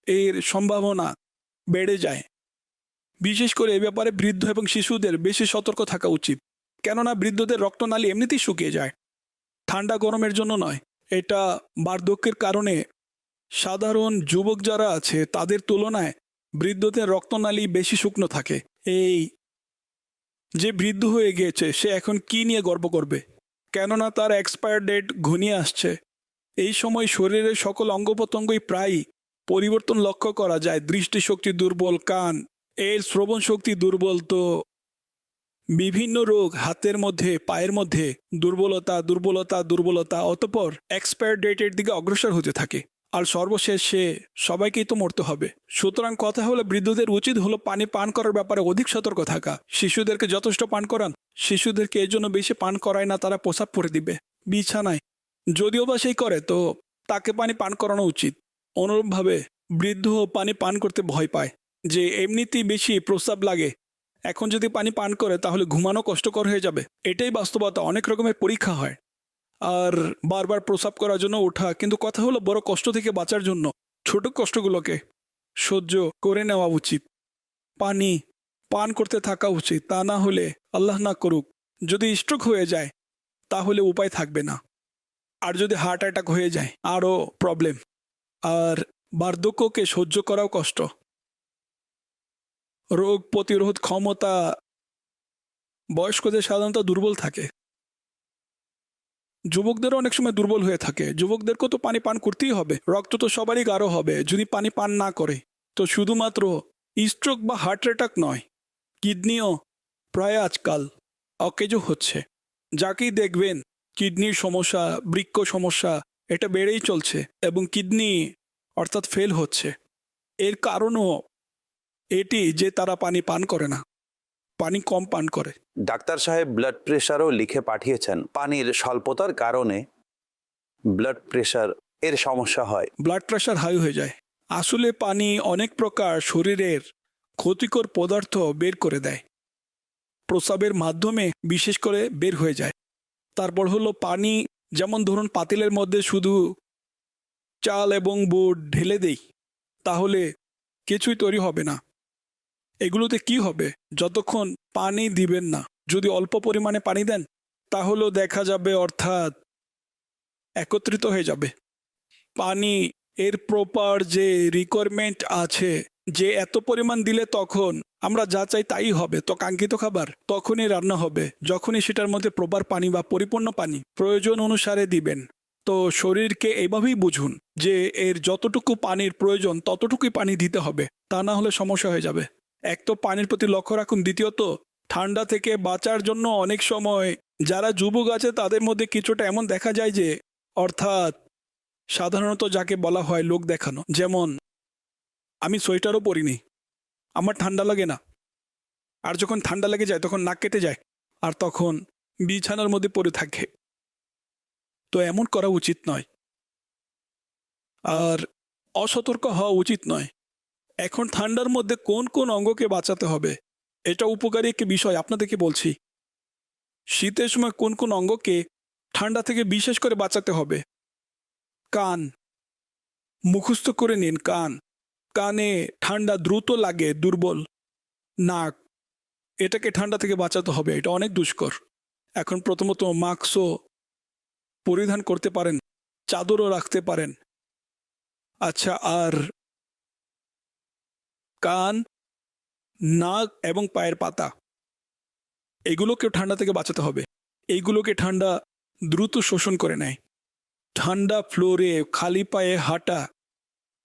[SPEAKER 2] এর সম্ভাবনা বেড়ে যায়। বিশেষ করে এ ব্যাপারে বৃদ্ধ এবং শিশুদের বেশি সতর্ক থাকা উচিত, কেননা বৃদ্ধদের রক্তনালী এমনিতেই শুকিয়ে যায়, ঠান্ডা গরমের জন্য নয়। এটা বার্ধক্যের কারণে সাধারণ যুবক যারা আছে তাদের তুলনায় বৃদ্ধদের রক্তনালী বেশি শুকনো থাকে। এই যে বৃদ্ধ হয়ে গিয়েছে সে এখন কি নিয়ে গর্ব করবে, কেননা তার এক্সপায়ার ডেট ঘনিয়ে আসছে। এই সময় শরীরের সকল অঙ্গ প্রত্যঙ্গই প্রায় পরিবর্তন লক্ষ্য করা যায়। দৃষ্টিশক্তি দুর্বল, কান এর শ্রবণ শক্তি দুর্বল, তো বিভিন্ন রোগ হাতের মধ্যে পায়ের মধ্যে দুর্বলতা দুর্বলতা দুর্বলতা, অতঃপর এক্সপায়ার ডেটের দিকে অগ্রসর হতে থাকে। আর সর্বশেষ সে সবাইকেই তো মরতে হবে। সুতরাং কথা হলো বৃদ্ধদের উচিত হলো পানি পান করার ব্যাপারে অধিক সতর্ক থাকা। শিশুদেরকে যথেষ্ট পান করান, শিশুদেরকে এই জন্য বেশি পান করায় না তারা প্রস্রাব করে দিবে বিছানায়, যদিও বা সেই করে তো তাকে পানি পান করানো উচিত। অনুরূপভাবে বৃদ্ধ পানি পান করতে ভয় পায়, যে এমনিতেই বেশি প্রস্রাব লাগে, এখন যদি পানি পান করে তাহলে ঘুমানো কষ্টকর হয়ে যাবে। এটাই বাস্তবতা। অনেক রকমের পরীক্ষা হয় আর বারবার প্রস্রাব করার জন্য ওঠা, কিন্তু কথা হলো বড় কষ্ট থেকে বাঁচার জন্য ছোট কষ্টগুলোকে সহ্য করে নেওয়া উচিত। পানি পান করতে থাকা উচিত, তা না হলে আল্লাহ না করুক যদি স্ট্রোক হয়ে যায় তাহলে উপায় থাকবে না, আর যদি হার্ট অ্যাটাক হয়ে যায় আরও প্রবলেম। আর বার্ধক্যকে সহ্য করাও কষ্ট। রোগ প্রতিরোধ ক্ষমতা বয়স্কদের সাধারণত দুর্বল থাকে, যুবকদেরও অনেক সময় দুর্বল হয়ে থাকে। যুবকদেরকেও তো পানি পান করতেই হবে, রক্ত তো সবারই গাঢ় হবে। যদি পানি পান না করে তো শুধুমাত্র স্ট্রোক বা হার্ট অ্যাটাক নয়, কিডনিও প্রায় আজকাল অকেজো হচ্ছে। যাকেই দেখবেন কিডনির সমস্যা, বৃক্ক সমস্যা, এটা বেড়েই চলছে এবং কিডনি অর্থাৎ ফেল হচ্ছে। এর কারণও এটি যে তারা পানি পান করে না, পানি কম পান করে।
[SPEAKER 7] ডাক্তার সাহেব ব্লাড প্রেশারও লিখে পাঠিয়েছেন। পানির স্বল্পতার কারণে ব্লাড প্রেশার এর সমস্যা হয়।
[SPEAKER 2] ব্লাড প্রেশার হাই হয়ে যায়। আসলে পানি অনেক প্রকার শরীরের ক্ষতিকর পদার্থ বের করে দেয়, প্রস্রাবের মাধ্যমে বিশেষ করে বের হয়ে যায়। তারপর হলো পানি, যেমন ধরুন পাতিলের মধ্যে শুধু চাল এবং বুট ঢেলে দেই তাহলে কিছুই তৈরি হবে না। এগুলোতে কি হবে, যতক্ষণ পানি দিবেন না, যদি অল্প পরিমাণে পানি দেন তাহলেও দেখা যাবে অর্থাৎ একত্রিত হয়ে যাবে। পানি এর প্রপার যে রিকোয়ারমেন্ট আছে, যে এত পরিমাণ দিলে তখন আমরা যা চাই তাই হবে, তো কাঙ্ক্ষিত খাবার তখনই রান্না হবে যখনই সেটার মধ্যে প্রপার পানি বা পরিপূর্ণ পানি প্রয়োজন অনুসারে দিবেন। তো শরীরকে এভাবেই বুঝুন যে এর যতটুকু পানির প্রয়োজন ততটুকুই পানি দিতে হবে, তা না হলে সমস্যা হয়ে যাবে। এক তো পানির প্রতি লক্ষ্য রাখুন, দ্বিতীয়ত ঠান্ডা থেকে বাঁচার জন্য অনেক সময় যারা যুবক আছে তাদের মধ্যে কিছুটা এমন দেখা যায় যে অর্থাৎ সাধারণত যাকে বলা হয় লোক দেখানো, যেমন আমি সোয়েটারও পরিনি, আমার ঠান্ডা লাগে না, আর যখন ঠান্ডা লেগে যায় তখন নাক কেটে যায়, আর তখন বিছানার মধ্যে পড়ে থাকে। তো এমন করা উচিত নয়, আর অসতর্ক হওয়া উচিত নয়। এখন ঠান্ডার মধ্যে কোন কোন অঙ্গকে বাঁচাতে হবে, এটা উপকারী একটি বিষয় আপনাদেরকে বলছি। শীতের সময় কোন কোন অঙ্গকে ঠান্ডা থেকে বিশেষ করে বাঁচাতে হবে। কান, মুখস্থ করে নিন। কানে ঠান্ডা দ্রুত লাগে, দুর্বল। নাক, এটাকে ঠান্ডা থেকে বাঁচাতে হবে, এটা অনেক দুষ্কর। এখন প্রথমত মাস্কও পরিধান করতে পারেন, চাদরও রাখতে পারেন। আচ্ছা, আর কান, নাক এবং পায়ের পাতা, এগুলোকেও ঠান্ডা থেকে বাঁচাতে হবে। এইগুলোকে ঠান্ডা দ্রুত শোষণ করে নেয়। ঠান্ডা ফ্লোরে খালি পায়ে হাঁটা,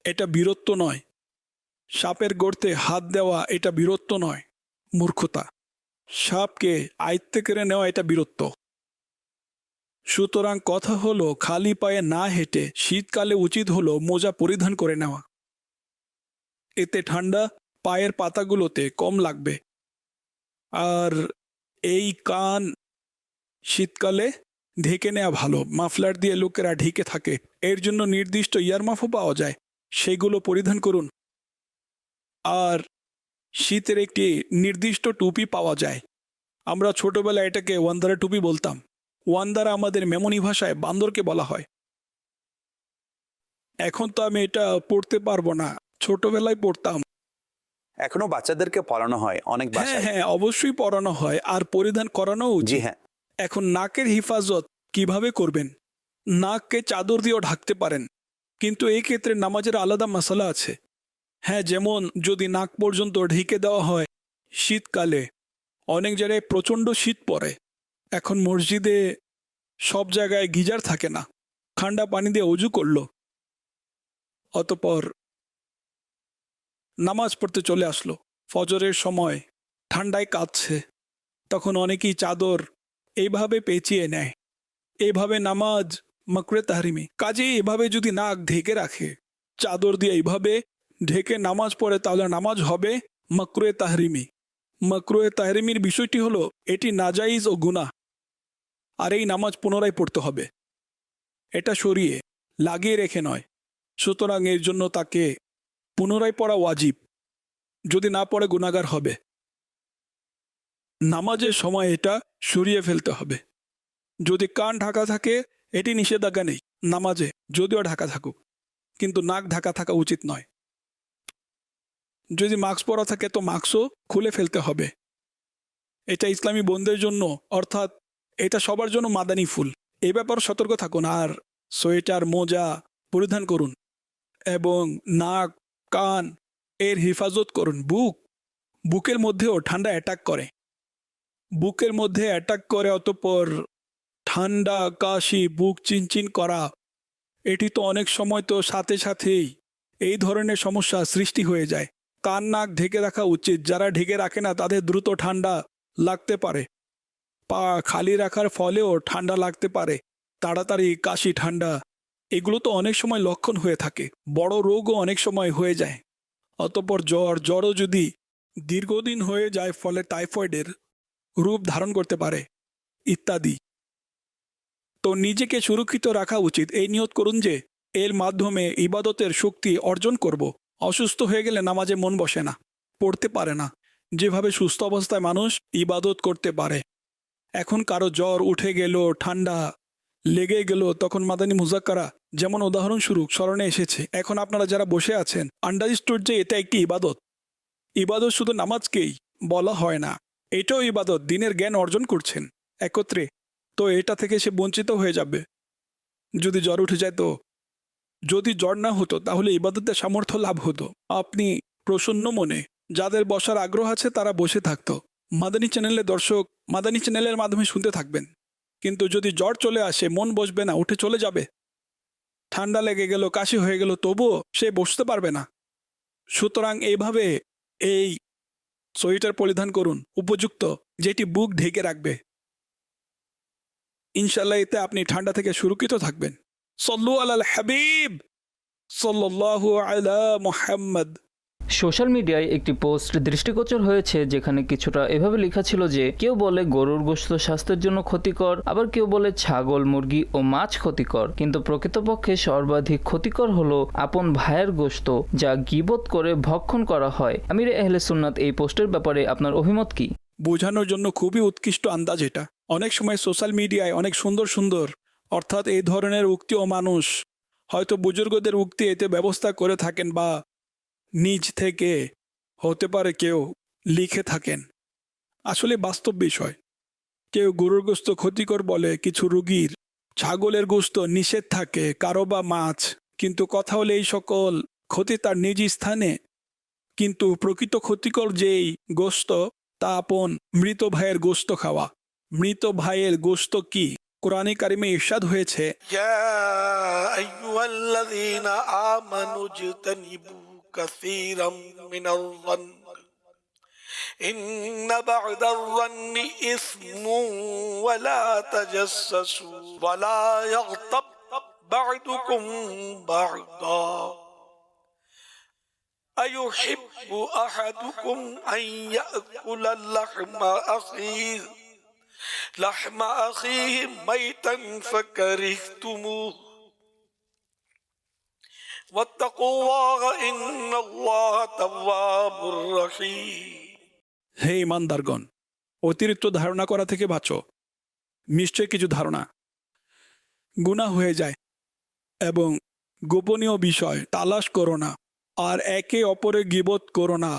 [SPEAKER 2] এটা বীরত্ব নয়। সাপের গর্তে হাত দেওয়া, এটা বীরত্ব নয়, মূর্খতা। সাপকে আয়ত্তে করে নেওয়া, এটা বীরত্ব। সুতরাং কথা হলো, খালি পায়ে না হেঁটে শীতকালে উচিত হলো মোজা পরিধান করে নেওয়া। এতে ঠান্ডা পায়ের পাতাগুলোতে কম লাগবে। আর এই কান শীতকালে ঢেকে নেওয়া ভালো। মাফলার দিয়ে লোকেরা ঢেকে থাকে, এর জন্য নির্দিষ্ট ইয়ারমাফও পাওয়া যায়, সেগুলো পরিধান করুন। আর শীতের একটি নির্দিষ্ট টুপি পাওয়া যায়, আমরা ছোটবেলায় এটাকে ওয়ান্দারা টুপি বলতাম। ওয়ান্দারা আমাদের মেমনি ভাষায় বান্দরকে বলা হয়। এখন তো আমি এটা পড়তে পারবো না, ছোটবেলায় পড়তাম।
[SPEAKER 7] এখনো বাচ্চাদেরকে পড়ানো হয় অনেক
[SPEAKER 2] হ্যাঁ
[SPEAKER 7] বাসায়।
[SPEAKER 2] হ্যাঁ, অবশ্যই পড়ানো হয়, আর পরিধান করানো
[SPEAKER 7] জি
[SPEAKER 2] উচিত।
[SPEAKER 7] হ্যাঁ।
[SPEAKER 2] এখন নাকের হিফাজত কিভাবে করবেন? নাককে চাদর দিয়েও ঢাকতে পারেন, কিন্তু এই ক্ষেত্রে নামাজের আলাদা মশলা আছে। হ্যাঁ, যেমন যদি নাক পর্যন্ত ঢেকে দেওয়া হয় শীতকালে, অনেক জায়গায় প্রচণ্ড শীত পড়ে। এখন মসজিদে সব জায়গায় গিজার থাকে না, ঠান্ডা পানি দিয়ে অজু করলো, অতপর নামাজ পড়তে চলে আসলো। ফজরের সময় ঠান্ডায় কাঁদছে, তখন অনেকেই চাদর এইভাবে পেঁচিয়ে নেয়। এইভাবে নামাজ মাকরুহে তাহরিমি। কাজেই এভাবে যদি নাক ঢেকে রাখে, চাদর দিয়ে এইভাবে ঢেকে নামাজ পড়ে, তাহলে নামাজ হবে মাকরুহে তাহরিমি। মাকরুহে তাহরিমির বিষয়টি হলো এটি নাজাইজ ও গুনাহ, আর এই নামাজ পুনরায় পড়তে হবে। এটা সরিয়ে লাগিয়ে রেখে নয়। সুতরাং এর জন্য তাকে পুনরায় পড়া ওয়াজিব, যদি না পড়ে গুনাহগার হবে। নামাজের সময় এটা সরিয়ে ফেলতে হবে। যদি কান ঢাকা থাকে, এটি নিষেধাজ্ঞা নেই নামাজে, যদিও ঢাকা থাকুক, কিন্তু নাক ঢাকা থাকা উচিত নয়। যদি মাস্ক পরা থাকে তো মাস্কও খুলে ফেলতে হবে। এটা ইসলামী বোনদের জন্য, অর্থাৎ এটা সবার জন্য মাদানী ফুল। এ ব্যাপারে সতর্ক থাকুন। আর সোয়েটার, মোজা পরিধান করুন এবং নাক, কান এর হেফাজত করুন। বুকের মধ্যেও ঠান্ডা অ্যাটাক করে, বুকের মধ্যে অ্যাটাক করে, অতঃপর ঠান্ডা, কাশি, বুক চিনচিন করা, এটি তো অনেক সময় তো সাথে সাথেই এই ধরনের সমস্যা সৃষ্টি হয়ে যায়। কান, নাক ঢেকে রাখা উচিত। যারা ঢেকে রাখে না তাদের দ্রুত ঠান্ডা লাগতে পারে। পা খালি রাখার ফলেও ঠান্ডা লাগতে পারে, তাড়াতাড়ি কাশি, ঠান্ডা, এগুলো তো অনেক সময় লক্ষণ হয়ে থাকে। বড় রোগও অনেক সময় হয়ে যায়। অতঃপর জ্বরও যদি দীর্ঘদিন হয়ে যায়, ফলে টাইফয়েডের রূপ ধারণ করতে পারে ইত্যাদি। তো নিজেকে সুরক্ষিত রাখা উচিত। এই নিয়ত করুন যে এর মাধ্যমে ইবাদতের শক্তি অর্জন করব। অসুস্থ হয়ে গেলে নামাজে মন বসে না, পড়তে পারে না, যেভাবে সুস্থ অবস্থায় মানুষ ইবাদত করতে পারে। এখন কারো জ্বর উঠে গেল, ঠান্ডা লেগে গেল, তখন মাদানী মুজাক্কারা যেমন উদাহরণস্বরূপ স্মরণে এসেছে। এখন আপনারা যারা বসে আছেন, আন্ডারস্টুড যে এটা একটি ইবাদত। ইবাদত শুধু নামাজকেই বলা হয় না, এটাও ইবাদত। দিনের জ্ঞান অর্জন করছেন একত্রে, তো এটা থেকে সে বঞ্চিত হয়ে যাবে যদি জ্বর উঠে যায়। তো যদি জ্বর না হতো তাহলে ইবাদতের সামর্থ্য লাভ হতো। আপনি প্রসন্ন মনে, যাদের বসার আগ্রহ আছে তারা বসে থাকতো, মাদানী চ্যানেলের দর্শক মাদানী চ্যানেলের মাধ্যমে শুনতে থাকবেন। কিন্তু যদি জ্বর চলে আসে, মন বসবে না, উঠে চলে যাবে। ঠান্ডা লেগে গেল, কাশি হয়ে গেল, তবুও সে বসতে পারবে না। সুতরাং এইভাবে এই সোয়েটার পরিধান করুন উপযুক্ত, যেটি বুক ঢেকে রাখবে। ইনশাল্লাহ এতে আপনি ঠান্ডা থেকে সুরক্ষিত থাকবেন। সল্লু আলাল হাবিব সাল্লাল্লাহু আলা মুহাম্মদ।
[SPEAKER 4] সোশ্যাল মিডিয়ায় একটি পোস্ট দৃষ্টিগোচর হয়েছে যেখানে কিছুটা এভাবে লেখা ছিল যে কেউ বলে গরুর গোশত স্বাস্থ্যের জন্য ক্ষতিকর, আবার কেউ বলে ছাগল, মুরগি ও মাছ ক্ষতিকর, কিন্তু প্রকৃতপক্ষে সর্বাধিক ক্ষতিকর হলো আপন ভাইয়ের গোশত, যা গীবত করে ভক্ষণ করা হয়। আমির আহলে সুন্নাত এই পোস্টের ব্যাপারে আপনার অভিমত কি?
[SPEAKER 2] বোঝানোর জন্য খুবই উৎকৃষ্ট আন্দাজ এটা। অনেক সময় সোশ্যাল মিডিয়ায় অনেক সুন্দর সুন্দর অর্থাৎ এই ধরনের উক্তি ও মানুষ হয়তো বুজুর্গদের উক্তি এতে ব্যবস্থা করে থাকেন বা নিজ থেকে হতে পারে কেউ লিখে থাকেন। আসলে বাস্তব বিষয়, কেউ গরুর গোশত ক্ষতিকর বলে, কিছু রুগীর ছাগলের গোশত নিষেধ থাকে, কারো বা মাছ, কিন্তু কথা হলে এই সকল ক্ষতি তার নিজ স্থানে, কিন্তু প্রকৃত ক্ষতিকর যেই গোশত তা আপন মৃত ভাইয়ের গোশত খাওয়া। মৃত ভাইয়ের গোশত কি? কোরআনে কারিমে ইরশাদ হয়েছে,
[SPEAKER 9] يا أيها الذين آمنوا اجتنبوا كثيرا من الظن إن بعد الظن إثم ولا تجسسوا ولا يغتب بعضكم بعضا أيحب أحدكم أن يأكل لحم أخيه ميتا فكرهتموه واتقوا الله إن الله تواب رحيم।
[SPEAKER 2] হে ইমানদারগণ, অতিরিক্ত ধারণা করা থেকে বাঁচো। নিশ্চয় কিছু ধারণা গুনাহ হয়ে যায় এবং গোপনীয় বিষয় তালাশ করো না, আর একে অপরে গীবত করো না।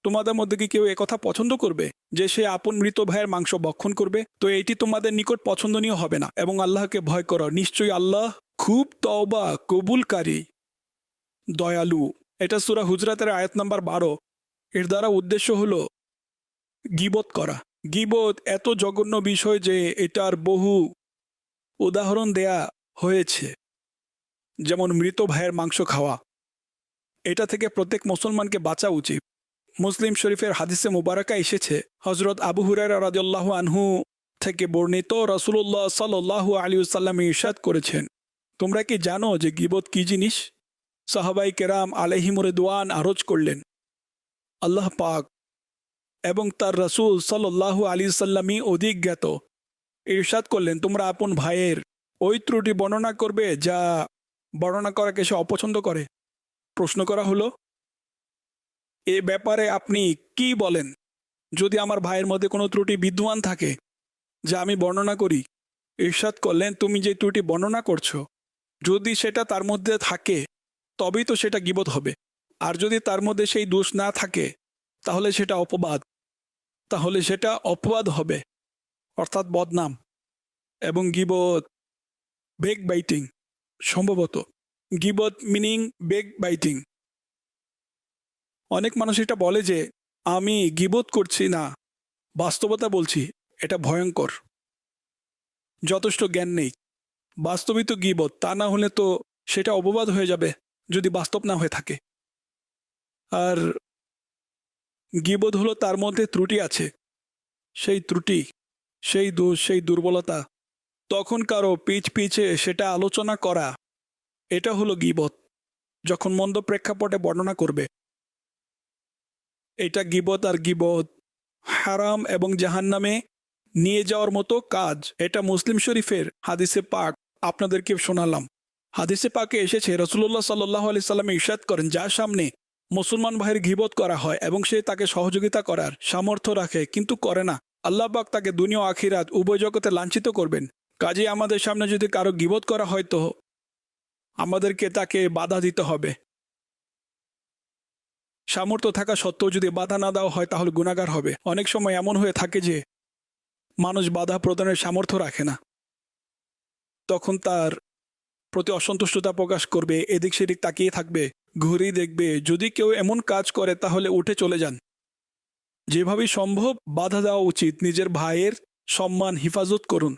[SPEAKER 2] তোমাদের মধ্যে কি কেউ একথা পছন্দ করবে যে সে আপন মৃত ভাইয়ের মাংস ভক্ষণ করবে? তো এটি তোমাদের নিকট পছন্দনীয় হবে না, এবং আল্লাহকে ভয় করো। নিশ্চয়ই আল্লাহ খুব তওবা কবুলকারী, দয়ালু। এটা সূরা হুজরাতের আয়াত নাম্বার 12। এর দ্বারা উদ্দেশ্য হলো গীবত করা। গীবত এত জঘন্য বিষয় যে এটার বহু উদাহরণ দেয়া হয়েছে, যেমন মৃত ভাইয়ের মাংস খাওয়া। এটা থেকে প্রত্যেক মুসলমানকে বাঁচা উচিত। মুসলিম শরীফের হাদিসে মুবারাকা এসেছে, হজরত আবু হুরায়রা রাদিয়াল্লাহু আনহু থেকে বর্ণিত, রাসূলুল্লাহ সাল্লাল্লাহু আলাইহি ওয়াসাল্লাম ইরশাদ করেছেন, তোমরা কি জানো যে গীবত কি জিনিস? সাহাবাই কেরাম আলাইহিম রিদওয়ান আরজ করলেন, আল্লাহ পাক এবং তার রাসূল সাল্লাল্লাহু আলাইহি ওয়াসাল্লামই অধিক জ্ঞাত। ইরশাদ করলেন, তোমরা আপন ভাইয়ের ওই ত্রুটি বর্ণনা করবে যা বর্ণনা করাকে সে অপছন্দ করে। প্রশ্ন করা হলো, এ ব্যাপারে আপনি কি বলেন? যদি আমার ভাইয়ের মধ্যে কোনো ত্রুটি বিদ্যমান থাকে যা আমি বর্ণনা করি, ইরশাদ করলেন, তুমি যে ত্রুটি বর্ণনা করছো যদি সেটা তার মধ্যে থাকে তবেই তো সেটা গীবত হবে, আর যদি তার মধ্যে সেই দোষ না থাকে তাহলে সেটা অপবাদ হবে, অর্থাৎ বদনাম। এবং গীবত বেক বাইটিং, সম্ভবত গীবত মিনিং বেক বাইটিং। অনেক মানুষ এটা বলে যে আমি গীবত করছি না, বাস্তবতা বলছি। এটা ভয়ঙ্কর, যথেষ্ট জ্ঞান নেই। বাস্তবিত গীবত, তা না হলে তো সেটা অপবাদ হয়ে যাবে যদি বাস্তব না হয়ে থাকে। আর গীবত হলো তার মধ্যে ত্রুটি আছে, সেই ত্রুটি, সেই দোষ, সেই দুর্বলতা, তখন কারো পিছে সেটা আলোচনা করা, এটা হলো গীবত। যখন মন্দ প্রেক্ষাপটে বর্ণনা করবে, এটা গীবত। আর গীবত হারাম এবং জাহান্নামে নিয়ে যাওয়ার মতো কাজ। এটা মুসলিম শরীফের হাদিসে পাক আপনাদেরকে শোনালাম। হাদিসে পাকে এসেছে, রাসূলুল্লাহ সাল্লাল্লাহু আলাইহি সাল্লাম ইরশাদ করেন, যার সামনে মুসলমান ভাইয়ের গীবত করা হয় এবং সে তাকে সহযোগিতা করার সামর্থ্য রাখে কিন্তু করে না, আল্লাহ পাক তাকে দুনিয়া ও আখিরাত উভয় জগতে লাঞ্ছিত করবেন। কাজেই আমাদের সামনে যদি কারো গীবত করা হয় তো আমাদেরকে তাকে বাধা দিতে হবে। সামর্থ্য থাকা সত্ত্বেও যদি বাধা না দেওয়া হয় তাহলে গুনাহগার হবে। অনেক সময় এমন হয়ে থাকে যে মানুষ বাধা প্রদানের সামর্থ্য রাখে না, তখন তার প্রতি অসন্তুষ্টতা প্রকাশ করবে, এদিক সেদিক তাকিয়ে থাকবে, ঘুরেই দেখবে। যদি কেউ এমন কাজ করে তাহলে উঠে চলে যান। যেভাবেই সম্ভব বাধা দেওয়া উচিত। নিজের ভাইয়ের সম্মান হিফাজত করুন।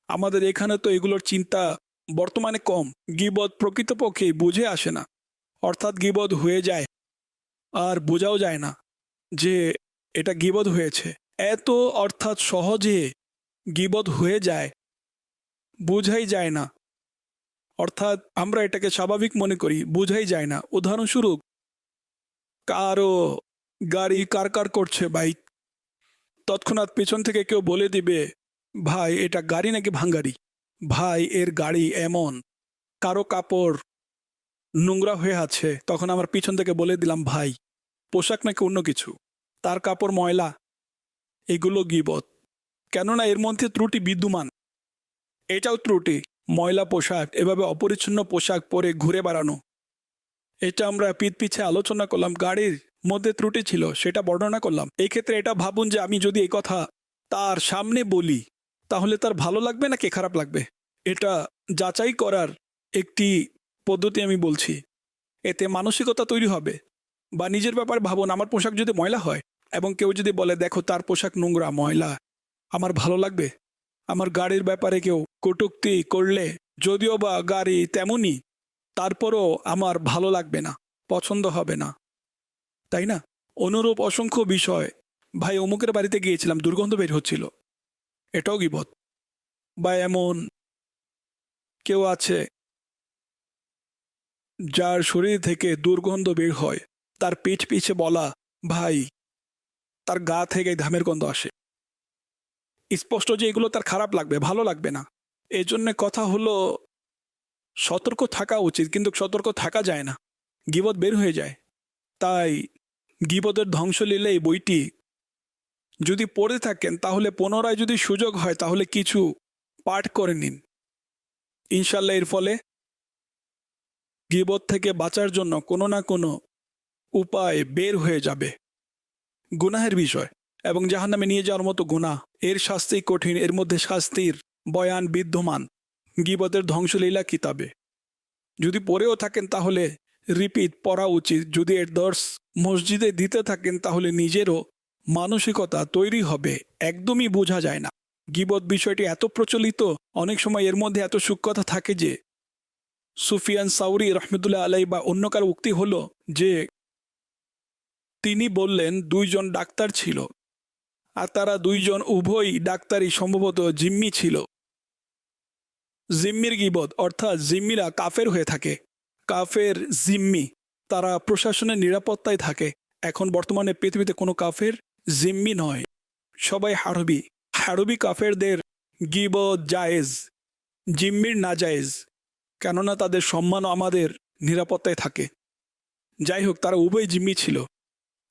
[SPEAKER 2] আমাদের এখানে তো এগুলোর চিন্তা বর্তমানে কম। গীবত প্রকৃতপক্ষে বুঝে আসে না, অর্থাৎ গীবত হয়ে যায় আর বোঝাও যায় না যে এটা গীবত হয়েছে। এত অর্থাৎ সহজে গীবত হয়ে যায়, বোঝাই যায় না, অর্থাৎ আমরা এটাকে স্বাভাবিক মনে করি, বোঝাই যায় না। উদাহরণস্বরূপ কারো গাড়ি কার করছে বাইক, তৎক্ষণাৎ পেছন থেকে কেউ বলে দিবে ভাই এটা গাড়ি নাকি ভাঙ্গারি, ভাই এর গাড়ি এমন, কারো কাপড় নোংরা হয়ে আছে, তখন আমার পিছন থেকে বলে দিলাম ভাই পোশাক নাকি অন্য কিছু, তার কাপড় ময়লা। এগুলো গীবত, কেননা এর মধ্যে ত্রুটি বিদ্যমান। এটাও ত্রুটি, ময়লা পোশাক, এভাবে অপরিচ্ছন্ন পোশাক পরে ঘুরে বেড়ানো। এটা আমরা পিছে আলোচনা করলাম, গাড়ির মধ্যে ত্রুটি ছিল সেটা বর্ণনা করলাম। এই ক্ষেত্রে এটা ভাবুন যে আমি যদি এই কথা তার সামনে বলি তাহলে তার ভালো লাগবে নাকি খারাপ লাগবে, এটা যাচাই করার একটি পদ্ধতি আমি বলছি। এতে মানসিকতা তৈরি হবে। বা নিজের ব্যাপারে ভাবুন, আমার পোশাক যদি ময়লা হয় এবং কেউ যদি বলে দেখো তার পোশাক নোংরা ময়লা, আমার ভালো লাগবে? আমার গাড়ির ব্যাপারে কেউ কটূক্তি করলে, যদিও বা গাড়ি তেমনই, তারপরও আমার ভালো লাগবে না, পছন্দ হবে না, তাই না? অনুরূপ অসংখ্য বিষয়, ভাই অমুকের বাড়িতে গিয়েছিলাম দুর্গন্ধ বের হচ্ছিল, এটাও গীবত। বা এমন কেউ আছে যার শরীর থেকে দুর্গন্ধ বের হয়, তার পিছে বলা ভাই তার গা থেকে ঘামের গন্ধ আসে, স্পষ্ট যে এগুলো তার খারাপ লাগবে, ভালো লাগবে না। এই জন্যে কথা হলো সতর্ক থাকা উচিত, কিন্তু সতর্ক থাকা যায় না, গীবত বের হয়ে যায়। তাই গীবতের ধ্বংসলীলা এই বইটি যদি পড়ে থাকেন তাহলে পুনরায় যদি সুযোগ হয় তাহলে কিছু পাঠ করে নিন, ইনশাল্লাহ এর ফলে গীবত থেকে বাঁচার জন্য কোনো না কোনো উপায় বের হয়ে যাবে। গুনাহের বিষয় এবং জাহান্নামে নিয়ে যাওয়ার মতো গুনাহ, এর শাস্তি কঠিন, এর মধ্যে শাস্তির বয়ান বিদ্যমান গীবতের ধ্বংসলীলা কিতাবে। যদি পড়েও থাকেন তাহলে রিপিট পড়া উচিত। যদি এর দর্শ মসজিদে দিতে থাকেন তাহলে নিজেরও মানসিকতা তৈরি হবে। একদমই বোঝা যায় না, গীবত বিষয়টি এত প্রচলিত, অনেক সময় এর মধ্যে এত সূক্ষ্মতা থাকে যে সুফিয়ান সাউরি রহমতুল্লাহ আলাই বা অন্য কারো উক্তি হলো যে তিনি বললেন দুইজন ডাক্তার ছিল আর তারা দুইজন উভয়ই ডাক্তারই সম্ভবত জিম্মি ছিল। জিম্মির গীবত অর্থাৎ জিম্মিরা কাফের হয়ে থাকে, কাফের জিম্মি, তারা প্রশাসনের নিরাপত্তায় থাকে। এখন বর্তমানে পৃথিবীতে কোনো কাফের জিম্মি নয়, সবাই হারবি। হারবি কাফেরদের গীবত জায়েজ, জিম্মির না জায়েজ, কেননা তাদের সম্মানও আমাদের নিরাপত্তায় থাকে। যাই হোক, তারা উভয় জিম্মি ছিল।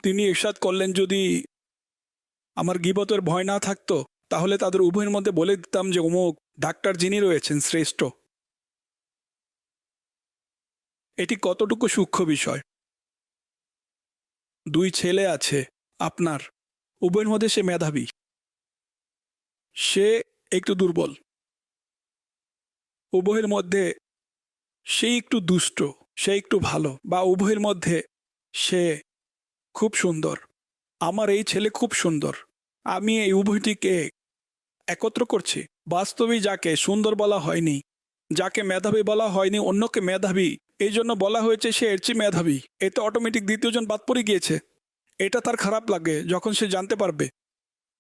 [SPEAKER 2] তিনি ইরশাদ করলেন যদি আমার গীবতের ভয় না থাকতো তাহলে তাদের উভয়ের মধ্যে বলে দিতাম যে অমুক ডাক্তার যিনি রয়েছেন শ্রেষ্ঠ। এটি কতটুকু সূক্ষ্ম বিষয়। দুই ছেলে আছে আপনার, উভয়ের মধ্যে সে মেধাবী, সে একটু দুর্বল, উভয়ের মধ্যে সে একটু দুষ্ট, সে একটু ভালো, বা উভয়ের মধ্যে সে খুব সুন্দর। আমার এই ছেলে খুব সুন্দর, আমি এই উভয়টিকে একত্র করছি। বাস্তবে যাকে সুন্দর বলা হয়নি, যাকে মেধাবী বলা হয়নি, অন্যকে মেধাবী এই জন্য বলা হয়েছে সে এর চেয়ে মেধাবী, এতে অটোমেটিক দ্বিতীয়জন বাদ পড়ে গিয়েছে। এটা তার খারাপ লাগে যখন সে জানতে পারবে।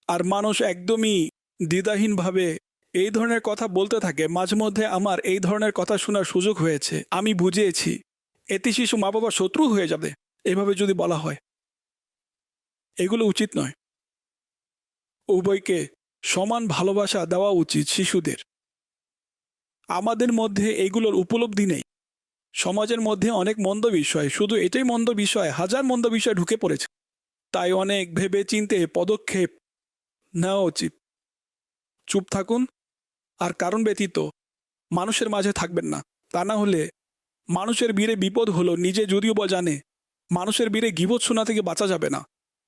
[SPEAKER 2] আর মানুষ একদমই দ্বিধাহীনভাবে এই ধরনের কথা বলতে থাকে। মাঝে মধ্যে আমার এই ধরনের কথা শোনার সুযোগ হয়েছে, আমি বুঝিয়েছি এতে শিশু মা বাবার শত্রু হয়ে যাবে এভাবে যদি বলা হয়। এগুলো উচিত নয়। উভয়কে সমান ভালোবাসা দেওয়া উচিত শিশুদের। আমাদের মধ্যে এইগুলোর উপলব্ধি নেই। সমাজের মধ্যে অনেক মন্দ বিষয়, শুধু এটাই মন্দ বিষয়, হাজার মন্দ বিষয় ঢুকে পড়েছে। তাই অনেক ভেবে চিন্তে পদক্ষেপ নেওয়া উচিত। চুপ থাকুন আর কারণ ব্যতীত মানুষের মাঝে থাকবেন না। তা না হলে মানুষের ভিড়ে বিপদ হলো, নিজে যদিও বা জানে মানুষের ভিড়ে গীবত শোনা থেকে বাঁচা যাবে না।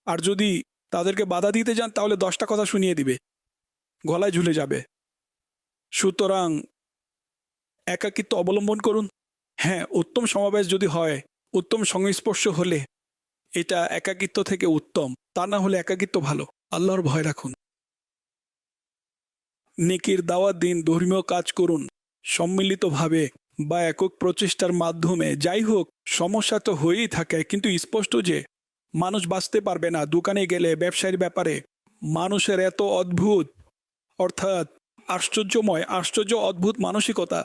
[SPEAKER 2] আর যদি তাদেরকে বাধা দিতে যান তাহলে 10টা কথা শুনিয়ে দিবে, গলায় ঝুলে যাবে। সুতরাং একাকিত্ব অবলম্বন করুন। হ্যাঁ, উত্তম সমাবেশ যদি হয়, উত্তম সংস্পর্শ হলে এটা একাকিত্ব থেকে উত্তম, তা না হলে একাকিত্ব ভালো। আল্লাহর ভয় রাখুন, নেকির দাওয়াত দিন, ধর্মীয় কাজ করুন সম্মিলিতভাবে বা একক প্রচেষ্টার মাধ্যমে। যাই হোক, সমস্যা তো হয়েই থাকে, কিন্তু স্পষ্ট যে মানুষ বাঁচতে পারবে না। দোকানে গেলে ব্যবসায়ীর ব্যাপারে মানুষের এত অদ্ভুত, অর্থাৎ আশ্চর্যময়, আশ্চর্য অদ্ভুত মানসিকতা,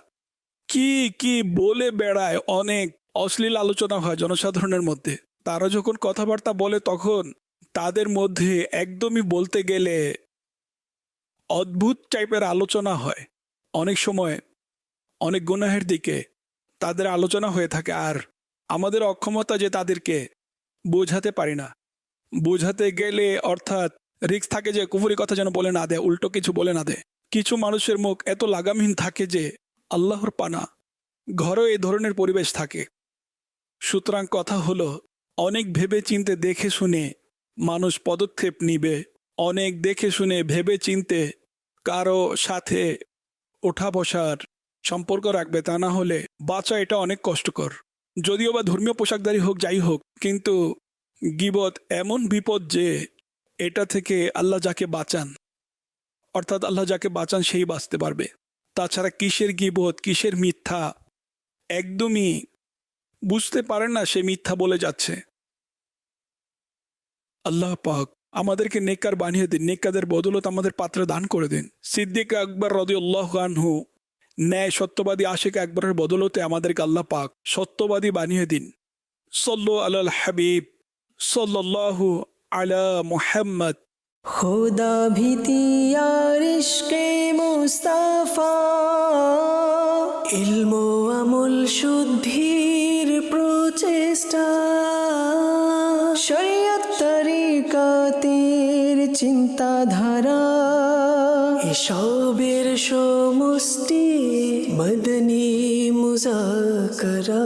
[SPEAKER 2] কি কি বলে বেড়ায়। অনেক অশ্লীল আলোচনা হয় জনসাধারণের মধ্যে, তারা যখন কথাবার্তা বলে তখন তাদের মধ্যে একদমই বলতে গেলে অদ্ভুত টাইপের আলোচনা হয়। অনেক সময় অনেক গুনাহের দিকে তাদের আলোচনা হয়ে থাকে, আর আমাদের অক্ষমতা যে তাদেরকে বোঝাতে পারি না। বোঝাতে গেলে অর্থাৎ রিস্ক থাকে যে কুফরি কথা যেন বলে না দেয়, উল্টো কিছু বলে না দেয়। কিছু মানুষের মুখ এত লাগামহীন থাকে যে আল্লাহর পানা ঘরেও এই ধরনের পরিবেশ থাকে। সুতরাং কথা হলো, অনেক ভেবে চিনতে দেখে শুনে মানুষ পদক্ষেপ নিবে, অনেক দেখে শুনে ভেবে চিনতে কারো সাথে ওঠা বসার সম্পর্ক রাখবে, তা না হলে বাঁচা এটা অনেক কষ্টকর। যদিও বা ধর্মীয় পোশাকধারী হোক, যাই হোক, কিন্তু গীবত এমন বিপদ যে এটা থেকে আল্লাহ যাকে বাঁচান, অর্থাৎ আল্লাহ যাকে বাঁচান সেই বাঁচতে পারবে। তাছাড়া কিসের গীবত, কিসের মিথ্যা, একদমই বুঝতে পারেন না সে মিথ্যা বলে যাচ্ছে। আল্লাহ পাক আমাদেরকে নেককার বানিয়ে দিন, নেককারদের বদৌলত আমাদের পাত্রে দান করে দিন। সিদ্দিক আকবর রাদিয়াল্লাহু আনহু ন্যায় সত্যবাদী আশিক আকবরের বদৌলতে আমাদেরকে আল্লাহ পাক সত্যবাদী বানিয়ে দিন। সল্লু আলাল হাবিব সাল্লাল্লাহু আলা মুহাম্মদ।
[SPEAKER 1] खुदा भीति यार इश्के मुस्ताफा, इल्मो আমল শুদ্ধির প্রচেষ্টা, শরীয়ত তরিকাতের চিন্তাধারা, এসবের সমষ্টি মদনী মুজাকরা।